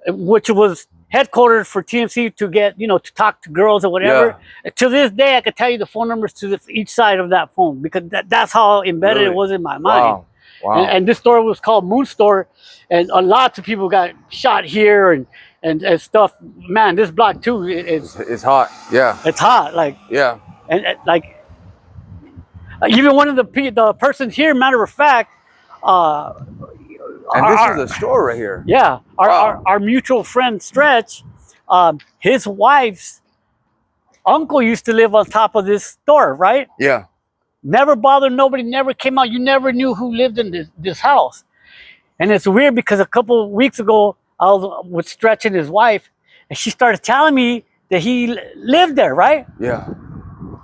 which was headquartered for TMC to get, you know, to talk to girls or whatever. Yeah. To this day, I could tell you the phone numbers to each side of that phone, because that's how embedded it was in my mind. Wow. And this store was called Moon Store, and lots of people got shot here and stuff. Man, this block too, it's hot. Yeah, it's hot. Like, yeah, and like even one of the persons here, matter of fact, and this is a store right here. Yeah, our mutual friend Stretch, his wife's uncle used to live on top of this store, right? Yeah. Never bothered nobody, never came out. You never knew who lived in this house. And it's weird because a couple of weeks ago, I was with Stretch and his wife, and she started telling me that he lived there, right? Yeah.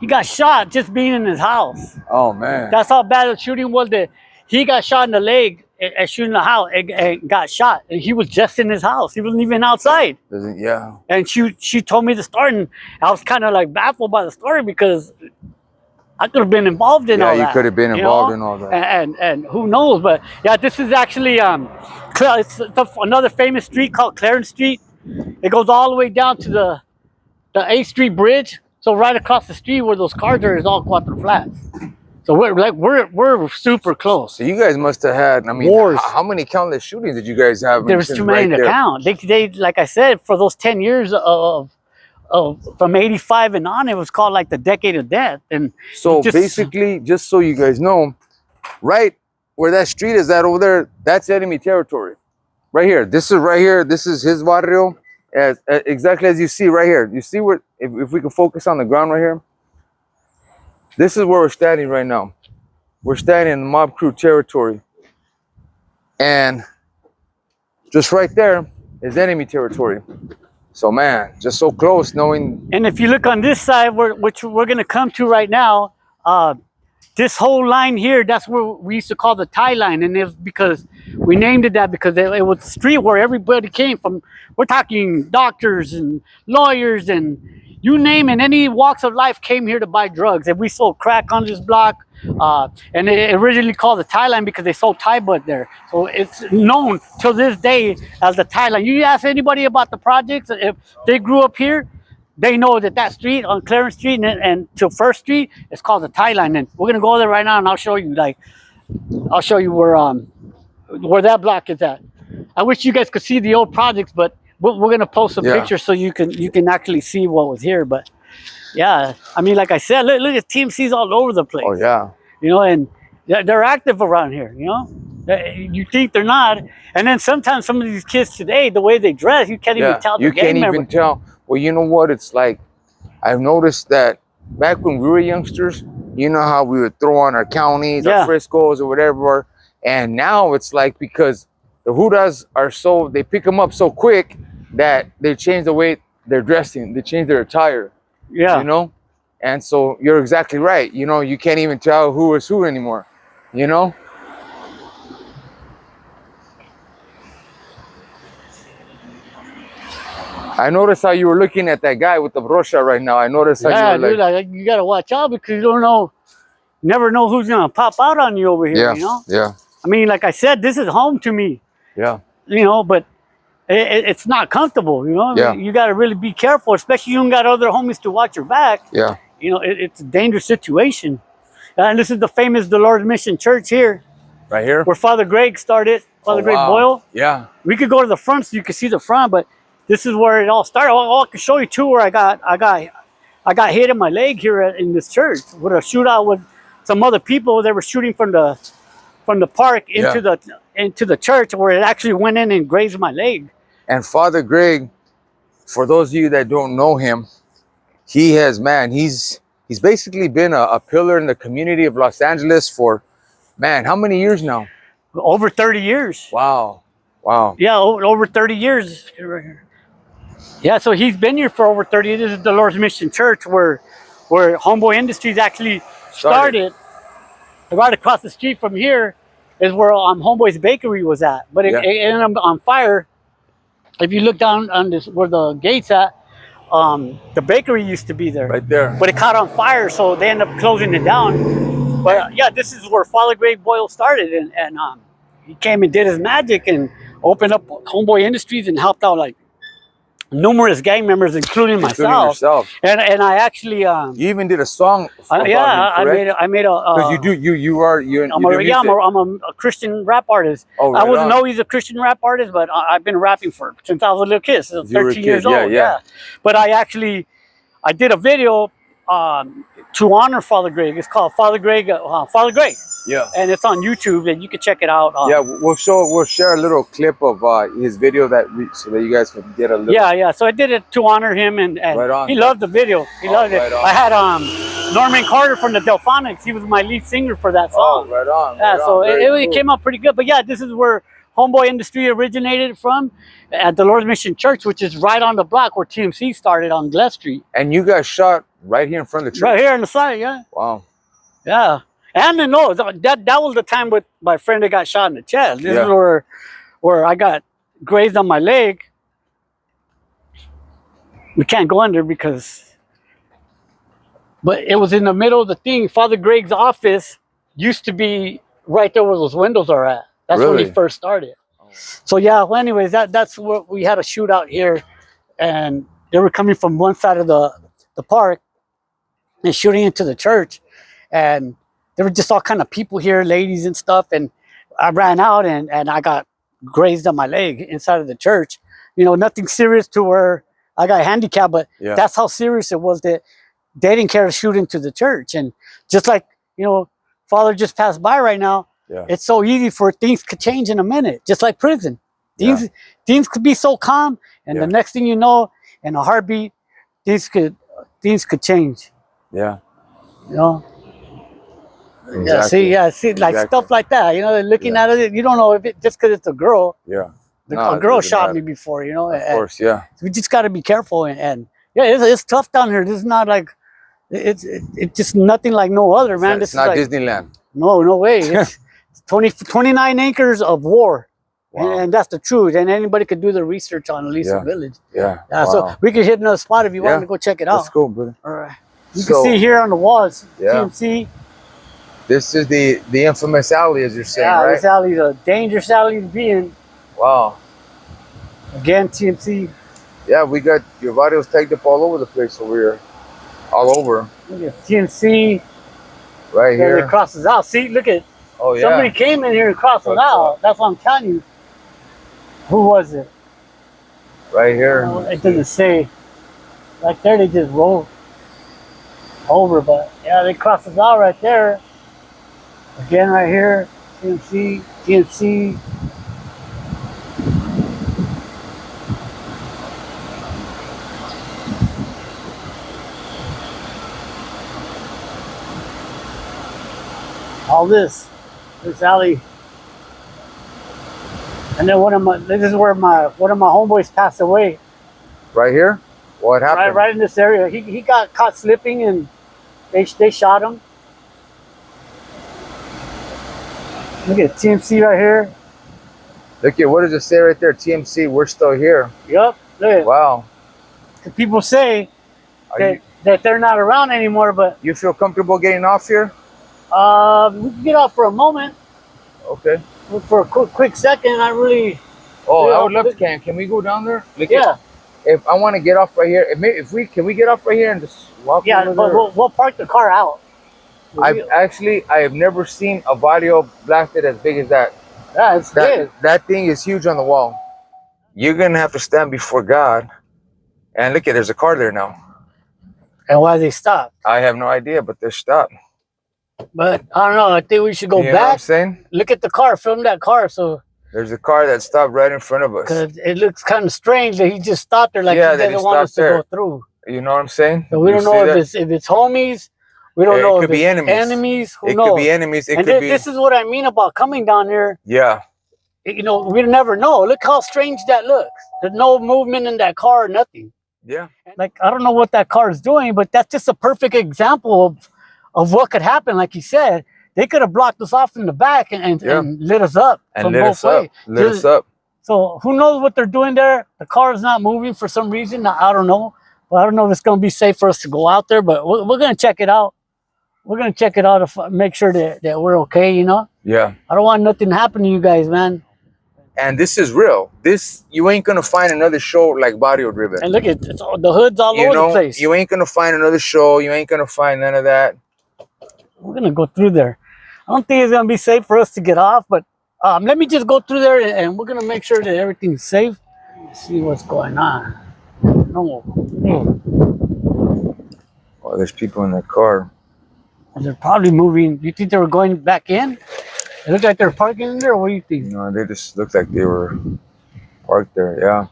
He got shot just being in his house. Oh, man. That's how bad the shooting was, that he got shot in the leg at shooting the house and got shot. And he was just in his house. He wasn't even outside. Yeah. And she told me the story, and I was kind of like baffled by the story, because I could have been involved in all that. Yeah, you could have been involved in all that. And who knows? But yeah, this is actually it's another famous street called Clarence Street. It goes all the way down to the 8th Street Bridge. So right across the street where those cars are is all Cuatro Flats. So we're super close. So you guys must have had, I mean, wars. How many countless shootings did you guys have? There was too many to count. They like I said, for those 10 years of from 85 and on, it was called like the decade of death. And so basically, just so you guys know, right where that street is at over there, that's enemy territory. Right here. This is his barrio, exactly as you see right here. You see where, if we can focus on the ground right here, this is where we're standing right now. We're standing in the mob crew territory. And just right there is enemy territory. So, man, just so close, knowing. And if you look on this side, which we're going to come to right now, this whole line here, that's where we used to call the tie line. And it's because we named it that because it was the street where everybody came from. We're talking doctors and lawyers and you name it, any walks of life came here to buy drugs. And we sold crack on this block. And it originally called the tie line because they sold Thai bud there. So it's known till this day as the tie line. You ask anybody about the projects, if they grew up here, they know that street on Clarence Street and to First Street, it's called the tie line. And we're gonna go there right now, and I'll show you. I'll show you where that block is at. I wish you guys could see the old projects, but we're gonna post some pictures so you can actually see what was here. But yeah, I mean, like I said, look at TMC's all over the place. Oh yeah, you know, and they're active around here. You know. You think they're not, and then sometimes some of these kids today, the way they dress, you can't even tell. You can't even tell. Well, you know what? It's like I've noticed that back when we were youngsters, you know how we would throw on our counties, our Friscos, or whatever, and now it's like because the Hudas are so they pick them up so quick that they change the way they're dressing, they change their attire. Yeah, you know, and so you're exactly right. You know, you can't even tell who is who anymore. You know. I noticed how you were looking at that guy with the brocha right now. I noticed how you were like, you gotta watch out because you don't know, never know who's gonna pop out on you over here. Yeah, you know. Yeah. I mean, like I said, this is home to me. Yeah. You know, but it's not comfortable. You know. Yeah. You gotta really be careful, especially you don't got other homies to watch your back. Yeah. You know, it's a dangerous situation. And this is the famous Dolores Mission Church here. Right here? Where Father Greg started. Father Greg Boyle. Yeah. We could go to the front so you can see the front, but this is where it all started. I can show you too where I got hit in my leg here in this church with a shootout with some other people. They were shooting from the park into the church where it actually went in and grazed my leg. And Father Greg, for those of you that don't know him, he's basically been a pillar in the community of Los Angeles for, man, how many years now? Over 30 years. Wow. Wow. Yeah, over 30 years. Yeah, so he's been here for over 30 years. This is the Lord's Mission Church where Homeboy Industries actually started. Right across the street from here is where Homeboy's Bakery was at. But it ended up on fire. If you look down on this, where the gate's at, the bakery used to be there. Right there. But it caught on fire, so they ended up closing it down. But yeah, this is where Father Greg Boyle started. And he came and did his magic and opened up Homeboy Industries and helped out like numerous gang members, including myself. And I actually you even did a song. I made a. Because I'm a Christian rap artist. Oh, right I wasn't on. always a Christian rap artist, but I've been rapping since I was a little kid, so 13 years old. Yeah. But I did a video to honor Father Greg. It's called Father Greg. Yeah. And it's on YouTube, and you can check it out. We'll share a little clip of his video so that you guys can get a little. Yeah. So I did it to honor him, and right on. He loved the video. He loved it. On. I had Norman Carter from the Delphonics. He was my lead singer for that song. Oh, right on. Yeah, so it came out pretty good. But yeah, this is where Homeboy Industry originated from, at the Lord's Mission Church, which is right on the block where TMC started on Glen Street. And you guys shot right here in front of the church? Right here on the side, yeah. Wow. Yeah. And then, no, that was the time with my friend that got shot in the chest. This is where I got grazed on my leg. We can't go under because... But it was in the middle of the thing. Father Greg's office used to be right there where those windows are at. That's when he first started. So yeah, well anyways, that's what we had a shootout here. And they were coming from one side of the park and shooting into the church. And there were just all kind of people here, ladies and stuff. And I ran out and I got grazed on my leg inside of the church. You know, nothing serious to where I got handicapped, but that's how serious it was that they didn't care to shoot into the church. And just like, you know, Father just passed by right now. Yeah. It's so easy for things could change in a minute, just like prison. Things could be so calm, and the next thing you know, in a heartbeat, things could change. Yeah. You know. Exactly. See, like stuff like that. You know, looking at it, you don't know if it just because it's a girl. Yeah. A girl shot me before. You know. Of course, yeah. We just got to be careful, and it's tough down here. This is not like it's just nothing like no other, man. It's not Disneyland. No way. It's 29 acres of war. Wow. And that's the truth. And anybody could do the research on Elisa Village. Yeah. Wow. So we could hit another spot if you want to go check it out. Let's go, brother. All right. You can see here on the walls, TMC. This is the infamous alley, as you're saying, right? This alley is a dangerous alley to be in. Wow. Again, TMC. Yeah, we got your videos tagged up all over the place over here. All over. Look at TMC. Right here. It crosses out. See, look at. Oh, yeah. Somebody came in here and crossed it out. That's what I'm telling you. Who was it? Right here. It doesn't say. Right there, they just rolled over, but yeah, they crossed us out right there. Again, right here, TMC. TNC. All this alley. And then this is where one of my homeboys passed away. Right here? What happened? Right in this area. He got caught slipping and they shot him. Look at TMC right here. Look at, what does it say right there? TMC, we're still here. Yup. Wow. People say that they're not around anymore, but you feel comfortable getting off here? We can get off for a moment. Okay. For a quick second, I really. Oh, I would love to. Can we go down there? Yeah. If I want to get off right here, can we get off right here and just walk? Yeah, but we'll park the car out. I have never seen a barrio blasted as big as that. Yeah, it's big. That thing is huge on the wall. You're gonna have to stand before God. And look at, there's a car there now. And why they stopped? I have no idea, but they're stopped. But I don't know. I think we should go back. You know what I'm saying? Look at the car. Film that car. So there's a car that stopped right in front of us. Because it looks kind of strange that he just stopped there, like he didn't want us to go through. You know what I'm saying? So we don't know if it's homies. We don't know if it's enemies. Who knows? It could be enemies. This is what I mean about coming down here. Yeah. You know, we never know. Look how strange that looks. There's no movement in that car, nothing. Yeah. Like, I don't know what that car is doing, but that's just a perfect example of what could happen. Like you said, they could have blocked us off in the back and lit us up. And lit us up. Lit us up. So who knows what they're doing there? The car is not moving for some reason. I don't know. But I don't know if it's going to be safe for us to go out there, but we're going to check it out. We're going to check it out to make sure that we're okay, you know? Yeah. I don't want nothing to happen to you guys, man. And this is real. You ain't going to find another show like Barrio Driven. And look at the hoods all over the place. You ain't going to find another show. You ain't going to find none of that. We're going to go through there. I don't think it's going to be safe for us to get off, but let me just go through there and we're going to make sure that everything's safe. Let's see what's going on. No. Oh, there's people in the car. And they're probably moving. You think they were going back in? It looked like they're parking in there, or what do you think? No, they just looked like they were parked there, yeah.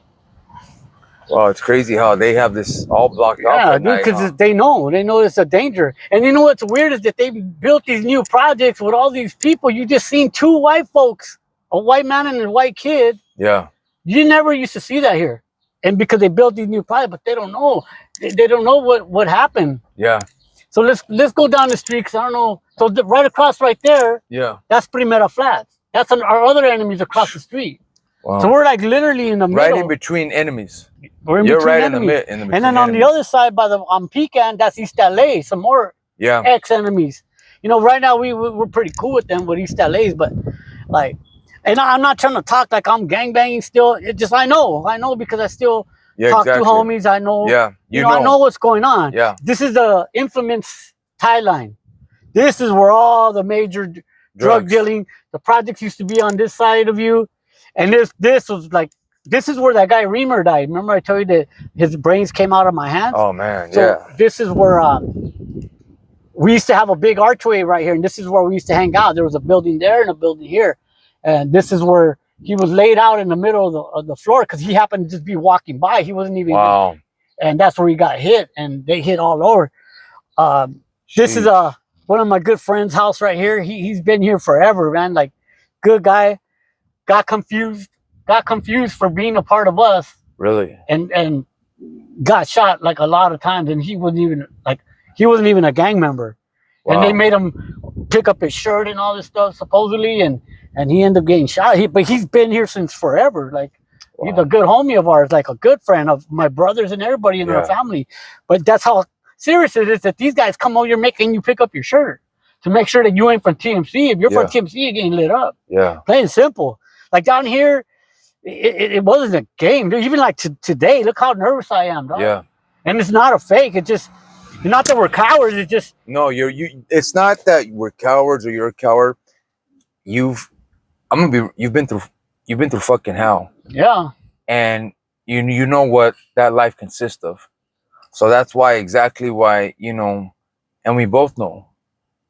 Wow, it's crazy how they have this all blocked off. Yeah, dude, because they know it's a danger. And you know what's weird is that they built these new projects with all these people. You just seen two white folks, a white man and a white kid. Yeah. You never used to see that here. And because they built these new projects, but they don't know. They don't know what happened. Yeah. So let's go down the street, because I don't know. So right across right there, that's Primera Flats. That's our other enemies across the street. Wow. So we're like literally in the middle. Right in between enemies. We're in You're between right enemies. in the and then on the other side, on Pecan, that's East LA. Some more ex-enemies. You know, right now we're pretty cool with them, with East LA's, but like, and I'm not trying to talk like I'm gangbanging still. It just I know because I still talk to homies. I know. Yeah, you know. I know what's going on. Yeah. This is the infamous tie line. This is where all the major drug dealing, the projects used to be on this side of you. And this was like, this is where that guy Reamer died. Remember I told you that his brains came out of my hands? Oh, man, so this is where we used to have a big archway right here. And this is where we used to hang out. There was a building there and a building here. And this is where he was laid out in the middle of the floor because he happened to just be walking by. He wasn't even. Wow. And that's where he got hit. And they hit all over. This is one of my good friend's house right here. He's been here forever, man. Like, good guy. Got confused for being a part of us. Really? And got shot like a lot of times, and he wasn't even a gang member. Wow. And they made him pick up his shirt and all this stuff supposedly, and he ended up getting shot. But he's been here since forever. Like, he's a good homie of ours, like a good friend of my brothers and everybody in our family. But that's how serious it is that these guys come over here making you pick up your shirt to make sure that you ain't from TMC. If you're from TMC, you're getting lit up. Yeah. Plain and simple. Like down here, it wasn't a game. Dude. Even like today, look how nervous I am, dog. Yeah. And it's not a fake. It's just, not that we're cowards. It's just. No, it's not that we're cowards or you're a coward. You've been through fucking hell. Yeah. And you know what that life consists of. So that's exactly why, and we both know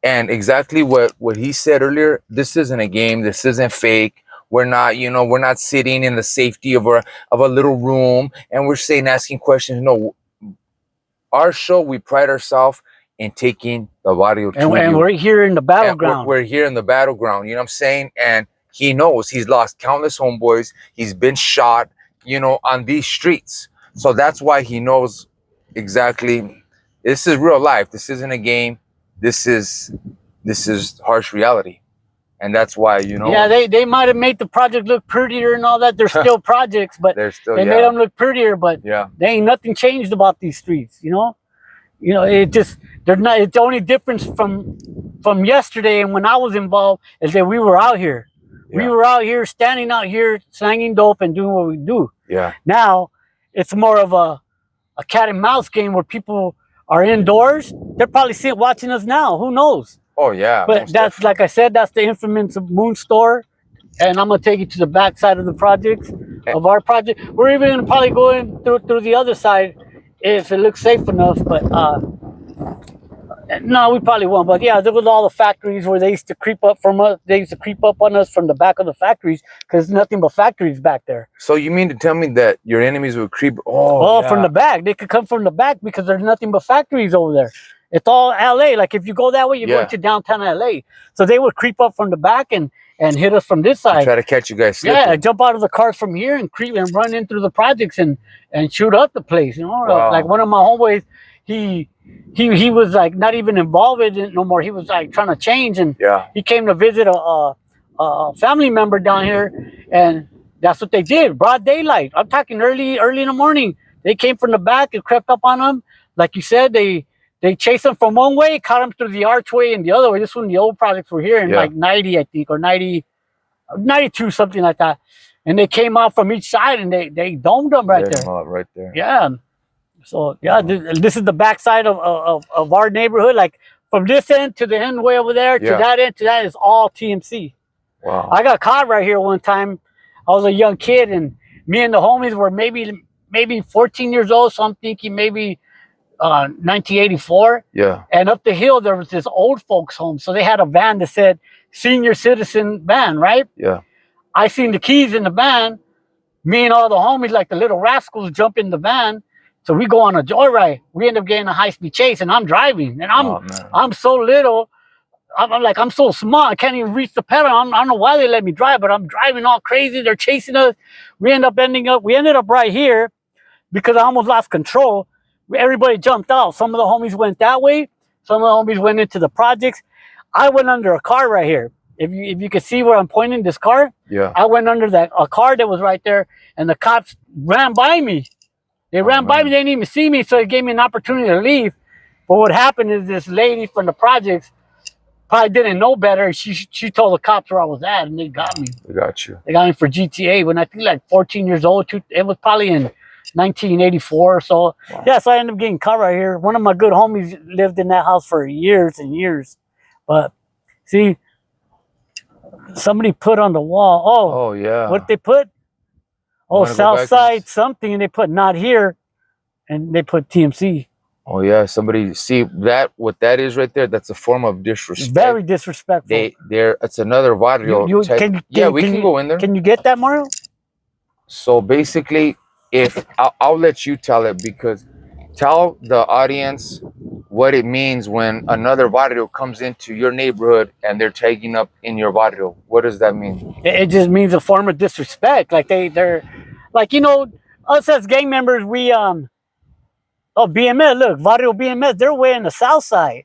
And exactly what he said earlier, this isn't a game. This isn't fake. We're not, we're not sitting in the safety of a little room and we're saying, asking questions. No, our show, we pride ourselves in taking the barrio to you. And we're here in the battleground. We're here in the battleground. You know what I'm saying? And he knows he's lost countless homeboys. He's been shot, on these streets. So that's why he knows exactly. This is real life. This isn't a game. This is harsh reality. And that's why, Yeah, they might have made the project look prettier and all that. They're still projects, but they're still, they made them look prettier. But yeah, there ain't nothing changed about these streets. It just they're not. It's the only difference from yesterday and when I was involved is that we were out here. Yeah. We were out here, standing out here, slanging dope and doing what we do. Yeah. Now it's more of a cat and mouse game where people are indoors. They're probably watching us now. Who knows? Oh yeah. But that's definitely. Like I said, that's the infamous Moon Store, and I'm gonna take you to the back side of the project, of our project. We're even gonna probably go in through the other side if it looks safe enough. But no, we probably won't. But yeah, there was all the factories where they used to creep up from us. They used to creep up on us from the back of the factories because nothing but factories back there. So you mean to tell me that your enemies would creep? Yeah. From the back. They could come from the back because there's nothing but factories over there. It's all LA. Like if you go that way, you're going to downtown LA. So they would creep up from the back and hit us from this side. Try to catch you guys slipping. Yeah, jump out of the cars from here and creep and run in through the projects and shoot up the place. Wow. Like one of my homeboys, he was like not even involved in it no more. He was like trying to change, and he came to visit a family member down here, and that's what they did. Broad daylight. I'm talking early in the morning. They came from the back and crept up on him. Like you said, they chased him from one way, caught him through the archway and the other way. This one, the old projects were here in like 90, I think, or 90, 92, something like that. And they came out from each side and they domed them right there. Right there. Yeah. So this is the backside of our neighborhood. Like from this end to the end way over there to that end to that is all TMC. Wow. I got caught right here one time. I was a young kid and me and the homies were maybe 14 years old. So I'm thinking maybe 1984. Yeah. And up the hill there was this old folks home. So they had a van that said senior citizen van, right? Yeah. I seen the keys in the van. Me and all the homies, like the little rascals, jump in the van. So we go on a joyride. We end up getting a high-speed chase, and I'm driving. And I'm so little. I'm so small. I can't even reach the pedal. I don't know why they let me drive, but I'm driving all crazy. They're chasing us. We ended up right here because I almost lost control. Everybody jumped out. Some of the homies went that way. Some of the homies went into the projects. I went under a car right here. If you can see where I'm pointing this car, I went under a car that was right there, and the cops ran by me. They ran by me. They didn't even see me, so it gave me an opportunity to leave. But what happened is this lady from the projects probably didn't know better. She told the cops where I was at, and they got me. They got you. They got me for GTA when I think like 14 years old. It was probably in 1984 or so. Wow. Yeah, so I ended up getting caught right here. One of my good homies lived in that house for years and years. But see, somebody put on the wall. Oh yeah. What they put? Oh, South Side something, and they put not here, and they put TMC. Oh yeah, somebody see that what that is right there? That's a form of disrespect. Very disrespectful. It's another barrio. We can go in there. Can you get that, Mario? So basically, if I'll let you tell it, because tell the audience what it means when another barrio comes into your neighborhood and they're taking up in your barrio. What does that mean? It just means a form of disrespect. Like they're like, us as gang members, we BMS, look, Barrio BMS, they're way in the south side.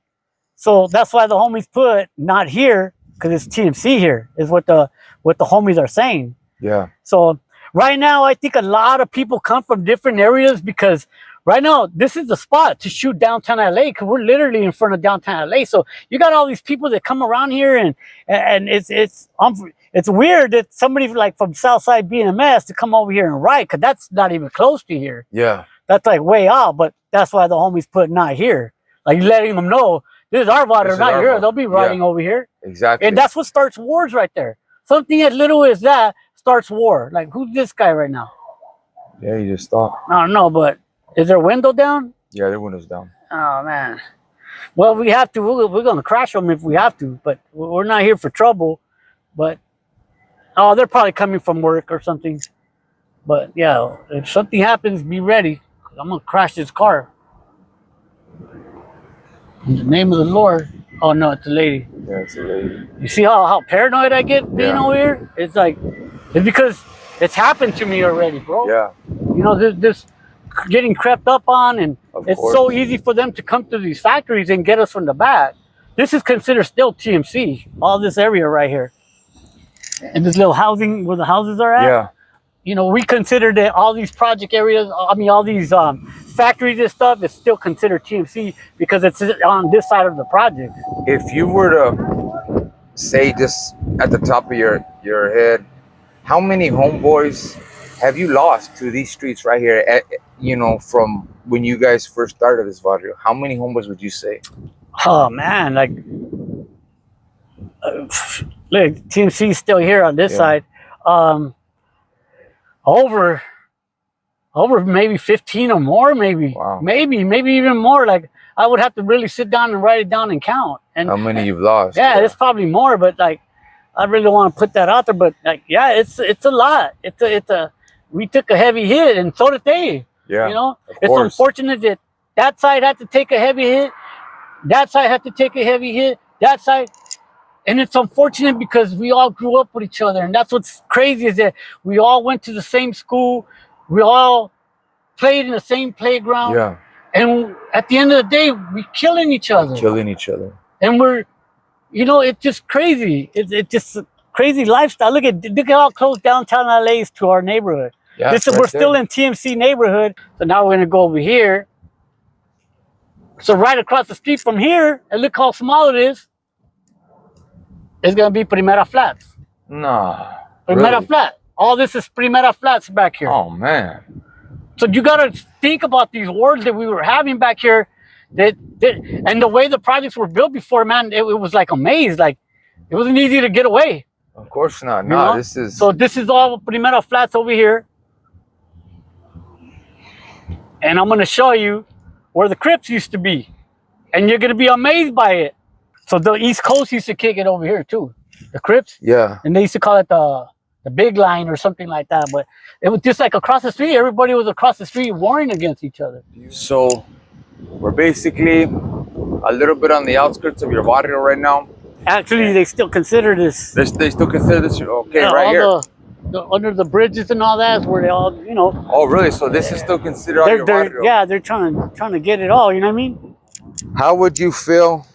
So that's why the homies put not here, because it's TMC here, is what the homies are saying. Yeah. So right now, I think a lot of people come from different areas because right now, this is the spot to shoot downtown LA because we're literally in front of downtown LA. So you got all these people that come around here, and it's weird that somebody like from Southside BMS to come over here and write, because that's not even close to here. Yeah. That's like way out, but that's why the homies put not here. Like letting them know, this is our water, not yours. They'll be riding over here. Exactly. And that's what starts wars right there. Something as little as that starts war. Like, who's this guy right now? Yeah, you just thought. I don't know, but is their window down? Yeah, their window's down. Oh, man. Well, we have to. We're going to crash them if we have to, but we're not here for trouble. But oh, they're probably coming from work or something. But yeah, if something happens, be ready. I'm going to crash this car. In the name of the Lord. Oh no, it's a lady. Yeah, it's a lady. You see how paranoid I get being over here? It's like, it's because it's happened to me already, bro. Yeah. You know, this getting crept up on, and it's so easy for them to come to these factories and get us from the back. This is considered still TMC, all this area right here. And this little housing, where the houses are at. Yeah. You know, we consider that all these project areas, I mean, all these factories and stuff is still considered TMC because it's on this side of the project. If you were to say just at the top of your head, how many homeboys have you lost to these streets right here? You know, from when you guys first started this barrio, how many homeboys would you say? Oh man, like, look, TMC is still here on this side. Over maybe 15 or more, maybe. Wow. Maybe even more. Like, I would have to really sit down and write it down and count. And how many you've lost? Yeah, it's probably more, but like, I really don't want to put that out there. But like, yeah, it's a lot. We took a heavy hit, and so did they. Yeah, you know, it's unfortunate that that side had to take a heavy hit. That side had to take a heavy hit. That side. And it's unfortunate because we all grew up with each other. And that's what's crazy is that we all went to the same school. We all played in the same playground. Yeah. And at the end of the day, we're killing each other. Killing each other. And we're, you know, it's just crazy. It's just a crazy lifestyle. Look at how close downtown LA is to our neighborhood. Yeah, We're still in TMC neighborhood. So now we're going to go over here. So right across the street from here, and look how small it is. It's going to be Primera Flats. Nah. Primera Really? Flat. All this is Primera Flats back here. Oh, man. So you got to think about these wars that we were having back here. And the way the projects were built before, man, it was like a maze. Like, it wasn't easy to get away. Of course not. You No, know? this is... So this is all Primera Flats over here. And I'm going to show you where the Crips used to be. And you're going to be amazed by it. So the East Coast used to kick it over here too, the Crips. Yeah. And they used to call it the big line or something like that. But it was just like across the street. Everybody was across the street warring against each other. So we're basically a little bit on the outskirts of your barrio right now. Actually, they still consider this. They still consider this okay, Yeah, right here. Under the bridges and all that is where they all, you know. Oh, really? So this is still considered all your barrio? Yeah, they're trying to get it all. You know what I mean? How would you feel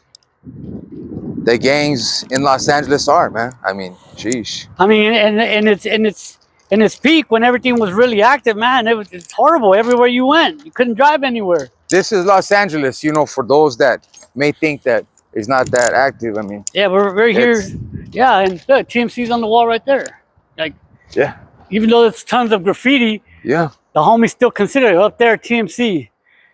the gangs in Los Angeles are, man? I mean, sheesh. I mean, and its peak when everything was really active, man. It's horrible. Everywhere you went, you couldn't drive anywhere. This is Los Angeles, you know, for those that may think that it's not that active. I mean, yeah, we're here. Yeah, and look, TMC's on the wall right there. Like, yeah, even though there's tons of graffiti, yeah, the homies still consider it up there TMC.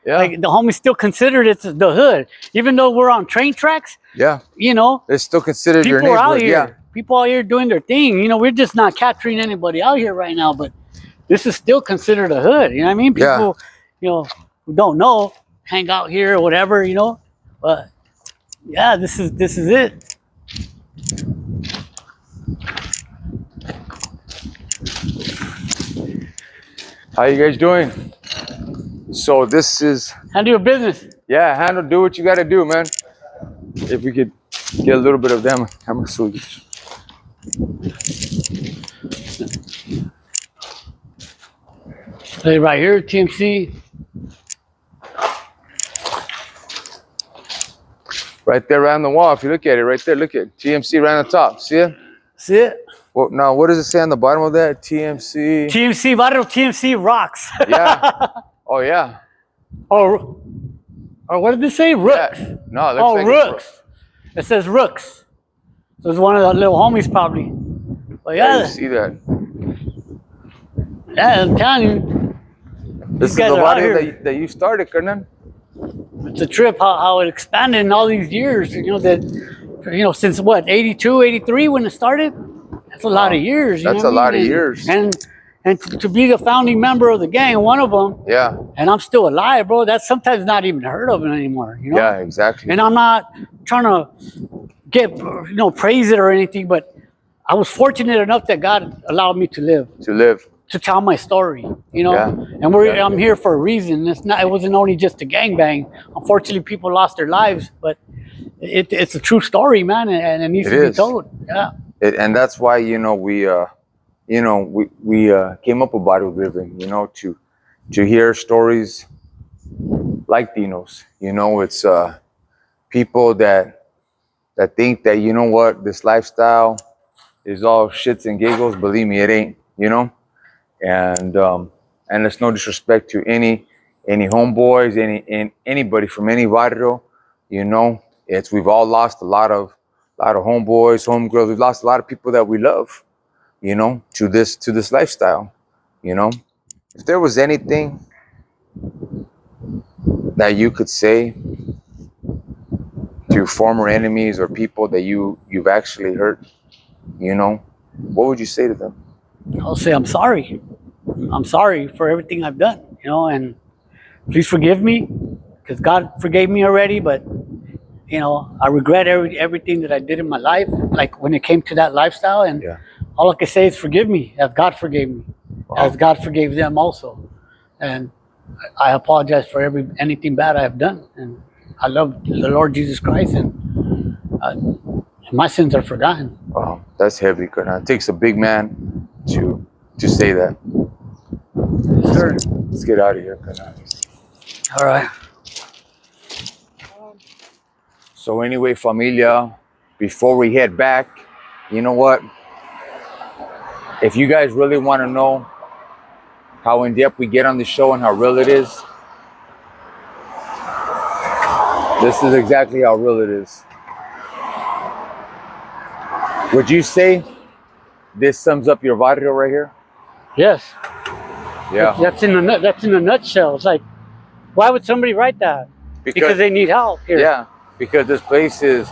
yeah, like the homies still considered it the hood, even though we're on train tracks. Yeah, you know, it's still considered your people neighborhood. out here. Yeah, people out here doing their thing. You know, we're just not capturing anybody out here right now, but this is still considered a hood. You know what I mean? People, you know, who don't know, hang out here or whatever. You know, but yeah, this is it. how you guys doing? So this is Handle your business. Yeah, do what you got to do, man. If we could get a little bit of them, how much so we get? Hey, right here, TMC. Right there, right on the wall. If you look at it, right there, look at TMC right on the top. See it? See it? Well, now, what does it say on the bottom of that? TMC. TMC, Barrio TMC rocks. Yeah. Oh, yeah. Or what did it say? Rooks. Yeah. No, it looks like Rooks. It says Rooks. So it's one of the little homies probably. But yeah. You see that? Yeah, I'm telling you. This is the barrio that you started, Hernan. It's a trip how it expanded in all these years. You know, since what, 82, 83 when it started? That's a lot of years. That's a lot of years. And And to be the founding member of the gang, one of them, Yeah. and I'm still alive, bro, that's sometimes not even heard of anymore, you know? Yeah, exactly. And I'm not trying to get, praise it or anything, but I was fortunate enough that God allowed me to live. To tell my story, Yeah, and I'm here for a reason. It wasn't only just a gangbang. Unfortunately, people lost their lives, but it's a true story, man, and it needs to be told. Yeah. And that's why, we came up with Barrio Driven, to hear stories like Dino's. It's people that think that, this lifestyle is all shits and giggles. Believe me, it ain't, and it's no disrespect to any homeboys, anybody from any barrio, we've all lost a lot of homeboys, homegirls. We've lost a lot of people that we love, to this lifestyle. If there was anything that you could say to former enemies or people that you've actually hurt, what would you say to them? I'll say I'm sorry. I'm sorry for everything I've done, and please forgive me, because God forgave me already. But I regret everything that I did in my life, like when it came to that lifestyle. And all I can say is forgive me, as God forgave me, as God forgave them also. And I apologize for anything bad I have done. And I love the Lord Jesus Christ, and my sins are forgotten. Wow, that's heavy, Hernandez. It takes a big man to say that. Sure. Let's get out of here, Hernandez. All right. So anyway, familia, before we head back, you know what? If you guys really want to know how in depth we get on the show and how real it is, this is exactly how real it is. Would you say this sums up your barrio right here? Yes. Yeah. That's in a nutshell. It's like, why would somebody write that? Because they need help here. Yeah. Because this place is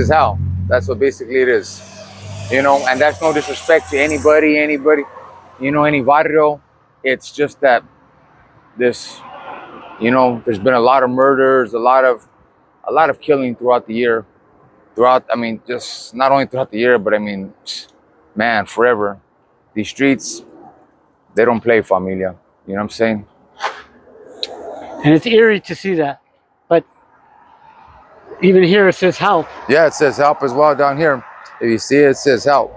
hell. That's what basically it is. And that's no disrespect to anybody, any barrio. It's just that this, there's been a lot of murders, a lot of killing throughout the year. Just not only throughout the year, but man, forever. These streets, they don't play, familia. You know what I'm saying? And it's eerie to see that. But even here it says help. Yeah, it says help as well down here. If you see it, it says help.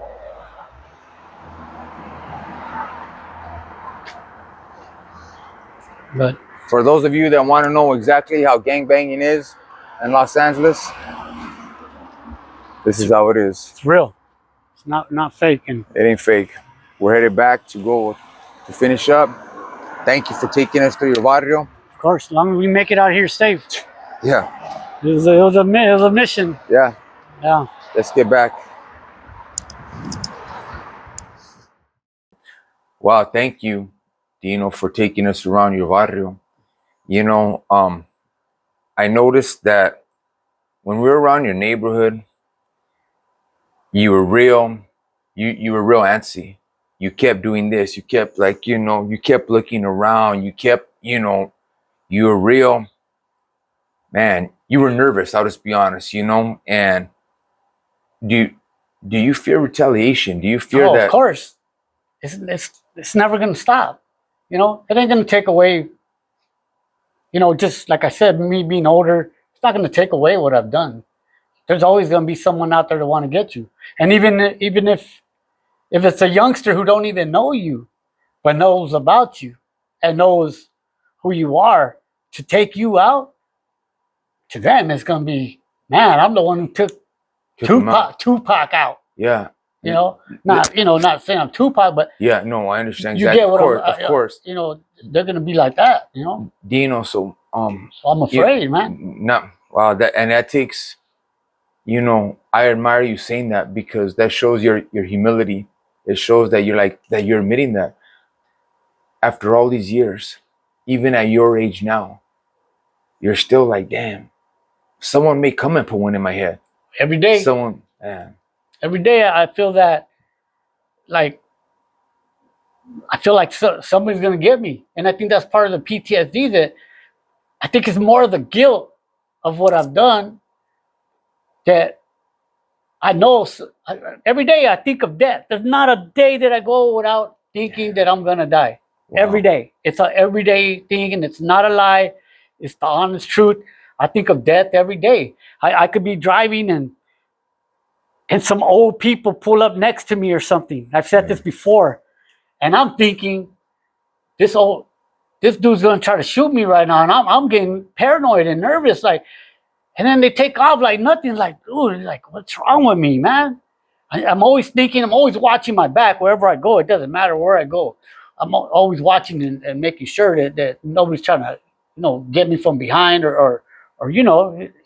But for those of you that want to know exactly how gangbanging is in Los Angeles, this is how it is. It's real. It's not fake. And it ain't fake. We're headed back to finish up. Thank you for taking us to your barrio. Of course, as long as we make it out here safe. Yeah. It was a mission. Yeah. Yeah. Let's get back. Wow, thank you, Dino, for taking us around your barrio. I noticed that when we were around your neighborhood, you were real. You were real antsy. You kept doing this. You kept you kept looking around. You kept, you were real. Man, you were nervous. I'll just be honest, and do you fear retaliation? Do you fear that? Of course. It's never going to stop. It ain't going to take away, just like I said, me being older, it's not going to take away what I've done. There's always going to be someone out there to want to get you. And even if it's a youngster who don't even know you, but knows about you and knows who you are, to take you out, to them it's going to be, man, I'm the one who took Tupac out. Yeah. Not saying I'm Tupac, but yeah, no, I understand. You get what of course. They're gonna be like that. Dino. So I'm afraid, man. No, wow. That takes. I admire you saying that, because that shows your humility. It shows that you're admitting that after all these years, even at your age now, you're still like, damn, someone may come and put one in my head. Every day. Someone, man. Every day I feel that, like, I feel like somebody's gonna get me, and I think that's part of the PTSD. That I think it's more of the guilt of what I've done. That I know every day I think of death. There's not a day that I go without thinking that I'm gonna die. Wow. Every day, it's an everyday thing, and it's not a lie. It's the honest truth. I think of death every day. I could be driving and some old people pull up next to me or something. I've said this before, and I'm thinking this dude's gonna try to shoot me right now, and I'm getting paranoid and nervous, like. And then they take off like nothing. Like, dude, like, what's wrong with me, man? I'm always thinking. I'm always watching my back wherever I go. It doesn't matter where I go. I'm always watching and making sure that nobody's trying to, get me from behind or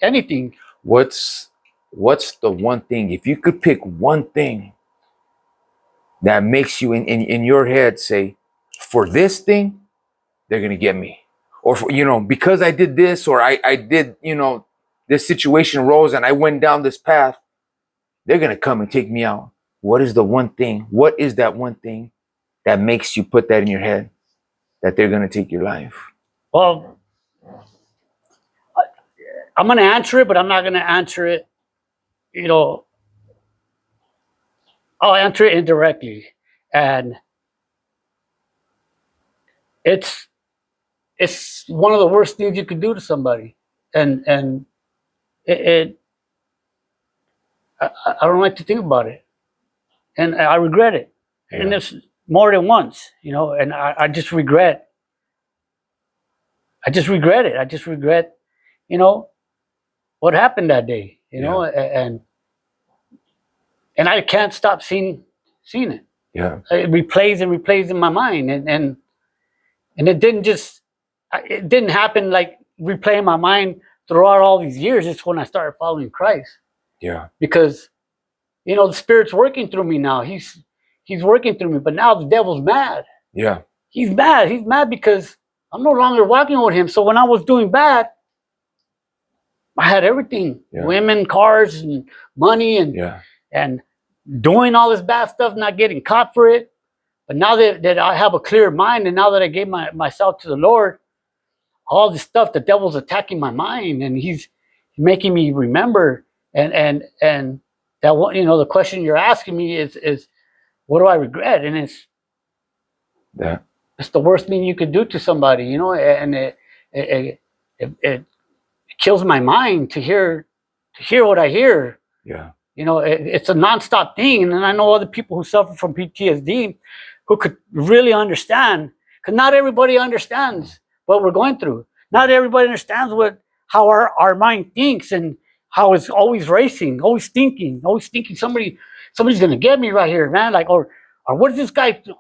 anything. What's the one thing, if you could pick one thing that makes you in your head say, for this thing, they're gonna get me, or for, because I did this, or I did, this situation arose and I went down this path, they're gonna come and take me out. What is the one thing? What is that one thing that makes you put that in your head, that they're gonna take your life? Well, I'm gonna answer it, but I'm not gonna answer it. I'll answer it indirectly, and it's one of the worst things you could do to somebody, and I don't like to think about it, and I regret it, and it's more than once, and I just regret. I just regret it. I just regret, what happened that day, and I can't stop seeing it. Yeah, it replays in my mind, and it didn't happen like replay in my mind throughout all these years. It's when I started following Christ. Yeah. Because, the Spirit's working through me now. He's working through me, but now the devil's mad. Yeah. He's mad. He's mad because I'm no longer walking with him. So when I was doing bad, I had everything: women, cars, and money, and doing all this bad stuff, not getting caught for it. But now that I have a clear mind, and now that I gave myself to the Lord, all this stuff, the devil's attacking my mind, and he's making me remember. And that one, the question you're asking me is what do I regret? And it's the worst thing you could do to somebody, and it kills my mind to hear what I hear. Yeah. It's a nonstop thing, and I know other people who suffer from PTSD who could really understand, because not everybody understands what we're going through. Not everybody understands how our mind thinks, and how it's always racing, always thinking somebody's gonna get me right here, man. Like, or what is this guy do?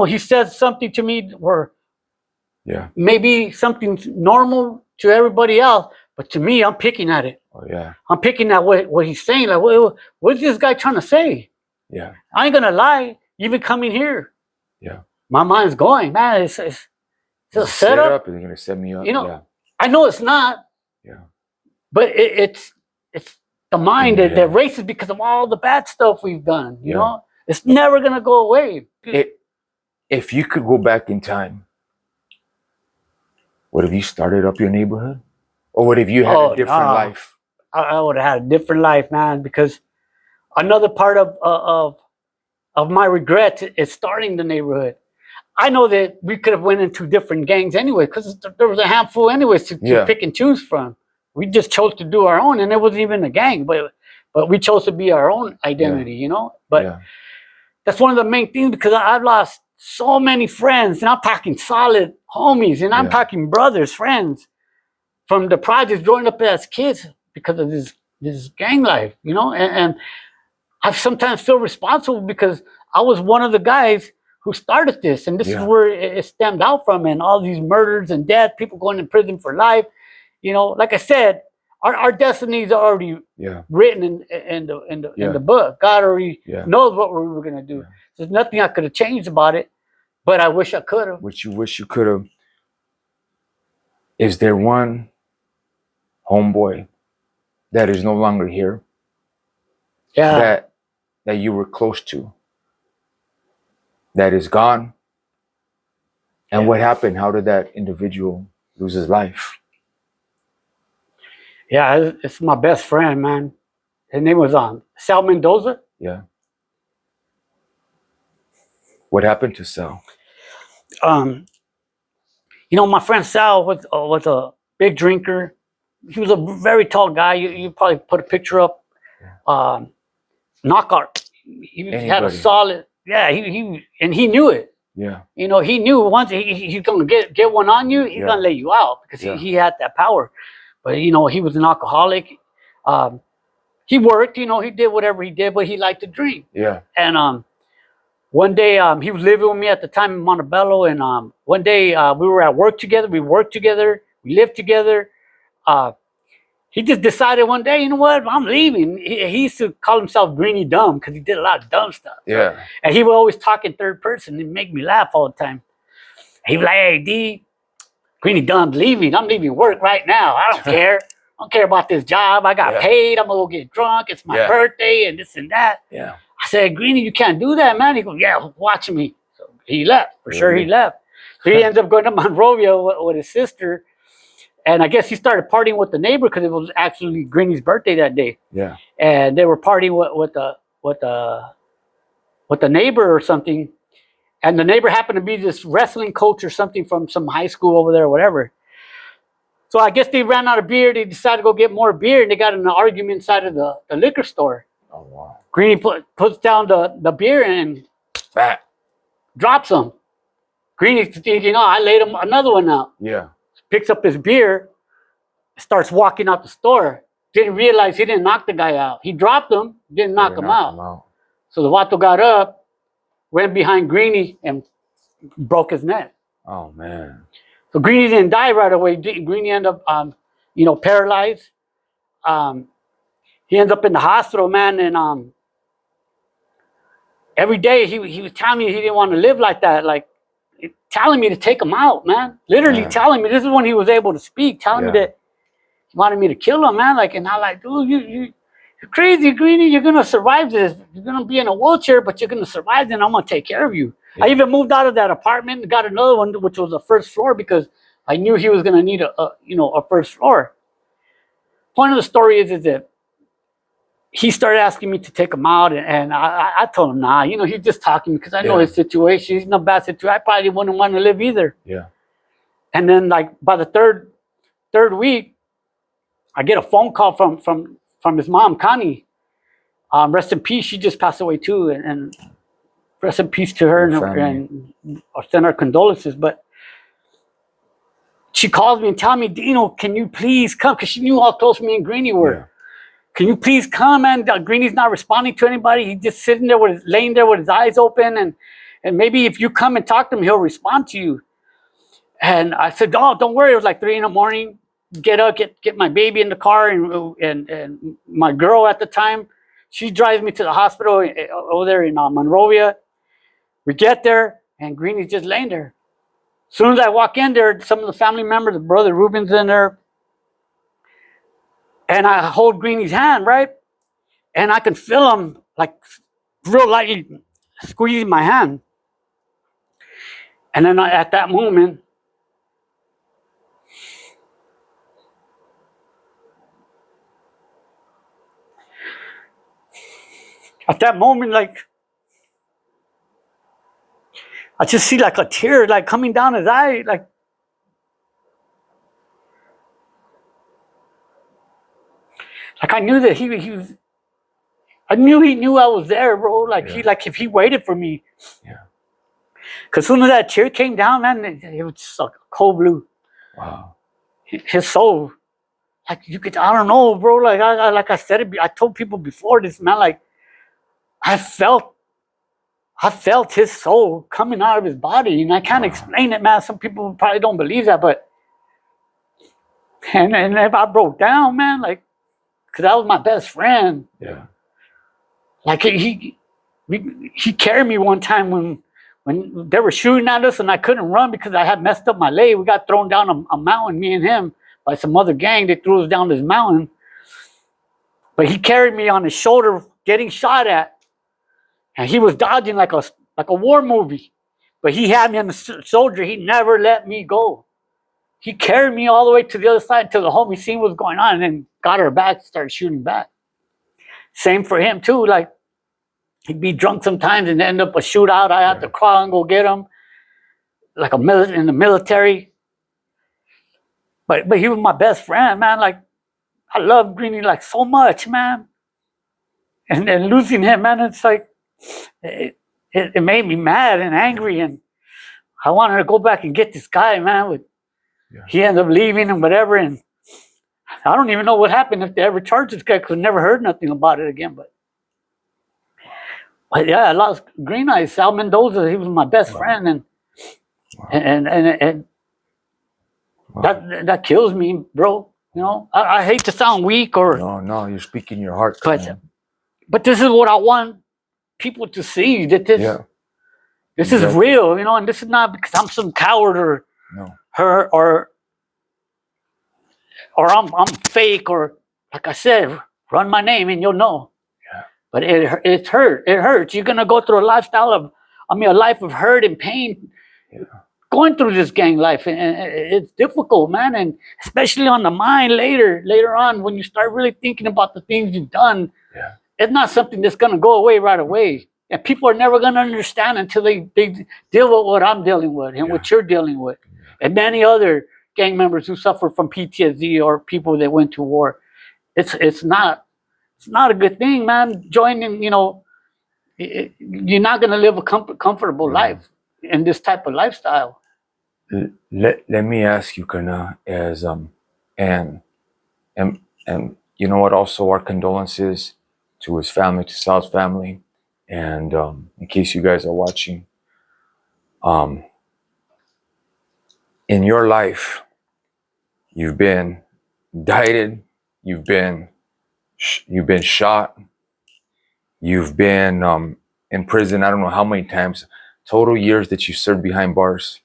He says something to me where maybe something's normal to everybody else, but to me, I'm picking at it. Oh yeah. I'm picking at what he's saying. Like, what is this guy trying to say? Yeah. I ain't gonna lie. Even coming here, my mind's going, man. It's a setup. And you're gonna set me up. I know it's not. Yeah. But it's the mind that races because of all the bad stuff we've done. You know, it's never gonna go away. If you could go back in time, what if you started up your neighborhood, or what if you had a different life? I would have had a different life, man. Because another part of my regret is starting the neighborhood. I know that we could have went into different gangs anyway, because there was a handful anyways to pick and choose from. We just chose to do our own, and it wasn't even a gang, but we chose to be our own identity, But that's one of the main things, because I've lost so many friends, and I'm talking solid homies, and I'm talking brothers, friends from the projects growing up as kids because of this gang life, and I sometimes feel responsible because I was one of the guys who started this, and this is where it stemmed out from, and all these murders and death, people going to prison for life. Like I said, our destiny is already written in the book. God already knows what we were gonna do. Yeah. There's nothing I could have changed about it, but I wish I could have. Which you wish you could have. Is there one homeboy that is no longer here? Yeah. That you were close to, that is gone, And what happened? How did that individual lose his life? Yeah, it's my best friend, man. His name was Sal Mendoza. Yeah. What happened to Sal? My friend Sal was a big drinker. He was a very tall guy. You probably put a picture up. Knockout. He had a solid. Yeah, he knew it. Yeah. He knew once he's gonna get one on you, he's gonna lay you out because he had that power. But he was an alcoholic. He worked. He did whatever he did, but he liked to drink. Yeah. And one day he was living with me at the time in Montebello, and one day we were at work together. We worked together. We lived together. He just decided one day, you know what, I'm leaving. He used to call himself Greeny Dumb because he did a lot of dumb stuff. Yeah. And he would always talk in third person and make me laugh all the time. He was like, hey, D, Greeny Dumb's leaving. I'm leaving work right now. I don't care. I don't care about this job. I got paid. I'm going to go get drunk. It's my birthday and this and that. Yeah. I said, Greeny, you can't do that, man. He goes, yeah, watch me. So he left. For sure he left. So he ends up going to Monrovia with his sister. And I guess he started partying with the neighbor because it was actually Greeny's birthday that day. Yeah. And they were partying with the neighbor or something. And the neighbor happened to be this wrestling coach or something from some high school over there or whatever. So I guess they ran out of beer. They decided to go get more beer, and they got in an argument inside of the liquor store. Oh, wow. Greeny puts down the beer and drops him. Greeny thinking, I laid him another one out. Yeah. Picks up his beer, starts walking out the store. Didn't realize he didn't knock the guy out. He dropped him, didn't knock him out. So the vato got up, went behind Greeny, and broke his neck. Oh, man. So Greeny didn't die right away. Greeny ended up, paralyzed. He ended up in the hospital, man, and every day he was telling me he didn't want to live like that, like telling me to take him out, man. Literally telling me. This is when he was able to speak, telling me that he wanted me to kill him, man. Like, and I'm like, dude, you're crazy, Greeny. You're gonna survive this. You're gonna be in a wheelchair, but you're gonna survive this, and I'm gonna take care of you. Yeah. I even moved out of that apartment and got another one, which was a first floor, because I knew he was gonna need a first floor. Point of the story is that he started asking me to take him out, and I told him, nah, he's just talking because I know his situation. He's in a bad situation. I probably wouldn't want to live either. Yeah. And then, like, by the third week, I get a phone call from his mom, Connie. Rest in peace. She just passed away too, and rest in peace to her, and I send our condolences. But she calls me and tells me, Dino, can you please come? Because she knew how close me and Greeny were. Yeah. Can you please come? And Greeny's not responding to anybody. He's just sitting there laying there with his eyes open. And maybe if you come and talk to him, he'll respond to you. And I said, oh, don't worry. It was like 3 a.m. Get up, get my baby in the car, and my girl at the time, she drives me to the hospital over there in Monrovia. We get there, and Greeny's just laying there. As soon as I walk in there, some of the family members, brother Ruben's in there. And I hold Greeny's hand, right? And I can feel him, like, real lightly squeezing my hand. And then at that moment, like, I just see like a tear, like, coming down his eye, like. Like, I knew that he was. I knew he knew I was there, bro. Like, if he waited for me. Yeah. Because as soon as that tear came down, man, it was just like cold blue. Wow. His soul, like, you could, I don't know, bro. Like I said it, I told people before this, man. Like, I felt his soul coming out of his body, and I can't explain it, man. Some people probably don't believe that, but and if I broke down, man, like. Because that was my best friend. Yeah. Like, he carried me one time when they were shooting at us and I couldn't run because I had messed up my leg. We got thrown down a mountain, me and him, by some other gang. They threw us down this mountain. But he carried me on his shoulder getting shot at. And he was dodging like a war movie. But he had me on the shoulder. He never let me go. He carried me all the way to the other side until the homie seen what was going on and then got her back, started shooting back. Same for him too. Like, he'd be drunk sometimes and end up a shootout. I had to crawl and go get him, like in the military. But he was my best friend, man. Like, I love Greenie like so much, man. And then losing him, man, it's like it made me mad and angry, and I wanted to go back and get this guy, man. He ended up leaving and whatever, and I don't even know what happened if they ever charged this guy because I never heard nothing about it again. But yeah, I lost Green Eyes. Sal Mendoza, he was my best friend, and that kills me, bro. You know, I hate to sound weak or no, you're speaking your heart. But this is what I want people to see, that this is real, you know, and this is not because I'm some coward or I'm fake, or like I said, run my name and you'll know. Yeah. But it hurts. You're gonna go through a life of hurt and pain. Yeah. Going through this gang life, and it's difficult, man, and especially on the mind later on when you start really thinking about the things you've done. Yeah. It's not something that's gonna go away right away, and people are never gonna understand until they deal with what I'm dealing with and what you're dealing with, and many other gang members who suffer from PTSD or people that went to war. It's not a good thing, man. Joining, you know, you're not gonna live a comfortable life in this type of lifestyle. Let me ask you, Kana, as and you know what? Also, our condolences to his family, to Sal's family, and in case you guys are watching, in your life, you've been indicted, you've been shot, you've been in prison. I don't know how many times. Total years that you served behind bars.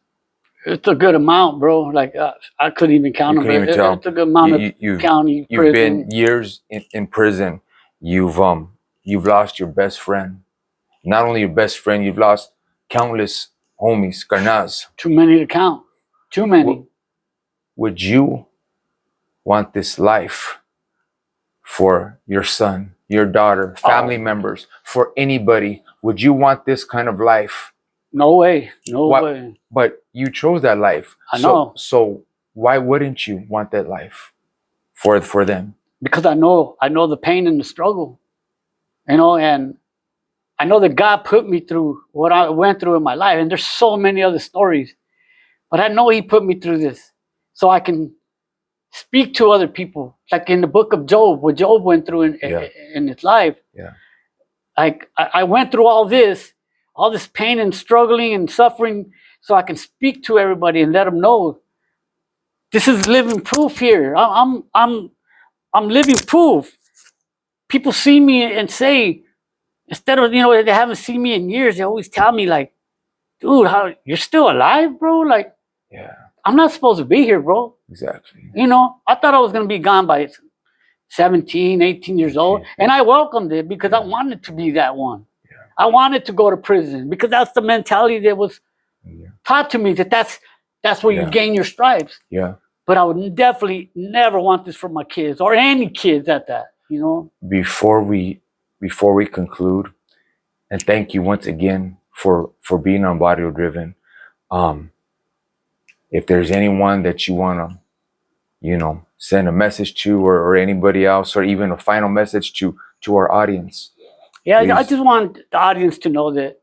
It's a good amount, bro. Like I couldn't even count them. It's a good amount of county you've been years in prison. You've lost your best friend. Not only your best friend, you've lost countless homies, carnals. Too many to count. Too many. Would you want this life for your son, your daughter, family members, for anybody? Would you want this kind of life? No way. No way. But you chose that life. I know. So why wouldn't you want that life for them? Because I know the pain and the struggle. You know, and I know that God put me through what I went through in my life. And there's so many other stories. But I know he put me through this so I can speak to other people. Like in the book of Job, what Job went through in his life. Yeah. Like I went through all this pain and struggling and suffering, so I can speak to everybody and let them know this is living proof here. I'm living proof. People see me and say, instead of, you know, they haven't seen me in years, they always tell me like, dude, you're still alive, bro? Like, I'm not supposed to be here, bro. Exactly. You know, I thought I was going to be gone by 17, 18 years old. And I welcomed it because I wanted to be that one. I wanted to go to prison because that's the mentality that was taught to me, that's where you gain your stripes. Yeah. But I would definitely never want this for my kids or any kids at that, you know. Before we conclude, and thank you once again for being on Barrio Driven. If there's anyone that you want to, you know, send a message to, or anybody else, or even a final message to our audience. Yeah, please. I just want the audience to know that,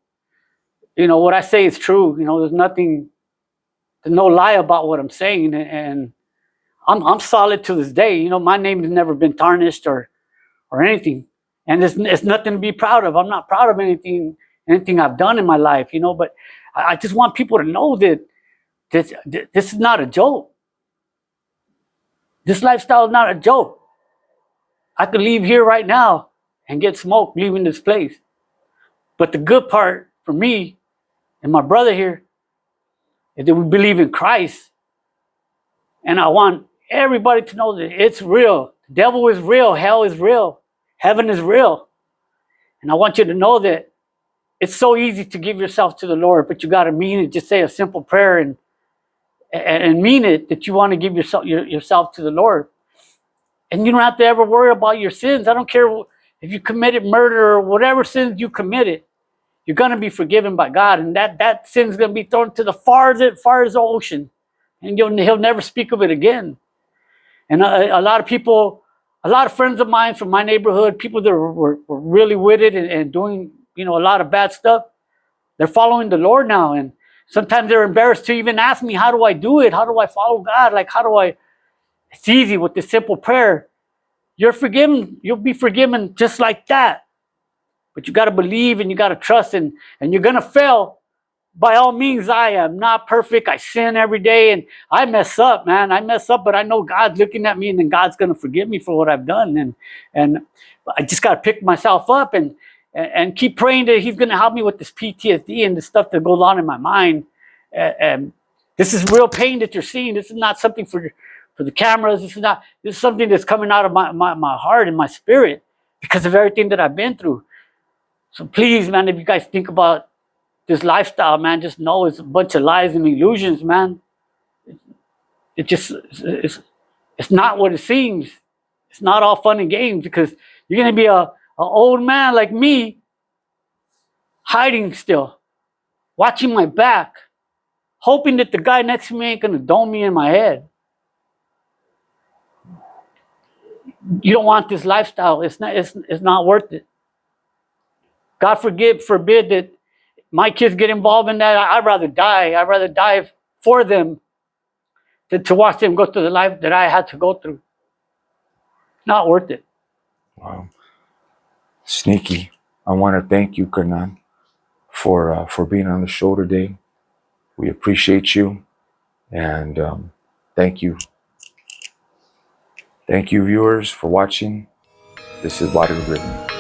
you know, what I say is true. You know, there's no lie about what I'm saying, and I'm solid to this day. You know, my name has never been tarnished or anything, and it's nothing to be proud of. I'm not proud of anything I've done in my life, you know. But I just want people to know that this is not a joke. This lifestyle is not a joke. I could leave here right now and get smoked leaving this place. But the good part for me and my brother here is that we believe in Christ. And I want everybody to know that it's real. The devil is real. Hell is real. Heaven is real. And I want you to know that it's so easy to give yourself to the Lord, but you got to mean it. Just say a simple prayer and mean it, that you want to give yourself to the Lord. And you don't have to ever worry about your sins. I don't care if you committed murder or whatever sins you committed. You're going to be forgiven by God. And that sin's going to be thrown to the farthest ocean. And he'll never speak of it again. And a lot of people, a lot of friends of mine from my neighborhood, people that were really with it and doing, a lot of bad stuff, they're following the Lord now. And sometimes they're embarrassed to even ask me, how do I do it? How do I follow God? Like, how do I? It's easy with this simple prayer. You're forgiven. You'll be forgiven just like that. But you got to believe and you got to trust, and you're going to fail. By all means, I am not perfect. I sin every day and I mess up, man. I mess up, but I know God's looking at me, and then God's going to forgive me for what I've done. And I just got to pick myself up and keep praying that he's going to help me with this PTSD and the stuff that goes on in my mind. And this is real pain that you're seeing. This is not something for the cameras. This is something that's coming out of my heart and my spirit because of everything that I've been through. So please, man, if you guys think about this lifestyle, man, just know it's a bunch of lies and illusions, man. It's not what it seems. It's not all fun and games, because you're going to be an old man like me, hiding still, watching my back, hoping that the guy next to me ain't going to dome me in my head. You don't want this lifestyle. It's not worth it. God forbid that my kids get involved in that. I'd rather die. I'd rather die for them than to watch them go through the life that I had to go through. Not worth it. Wow. Sneaky. I want to thank you, Hernan, for being on the show today. We appreciate you. And thank you. Thank you, viewers, for watching. This is Barrio Driven.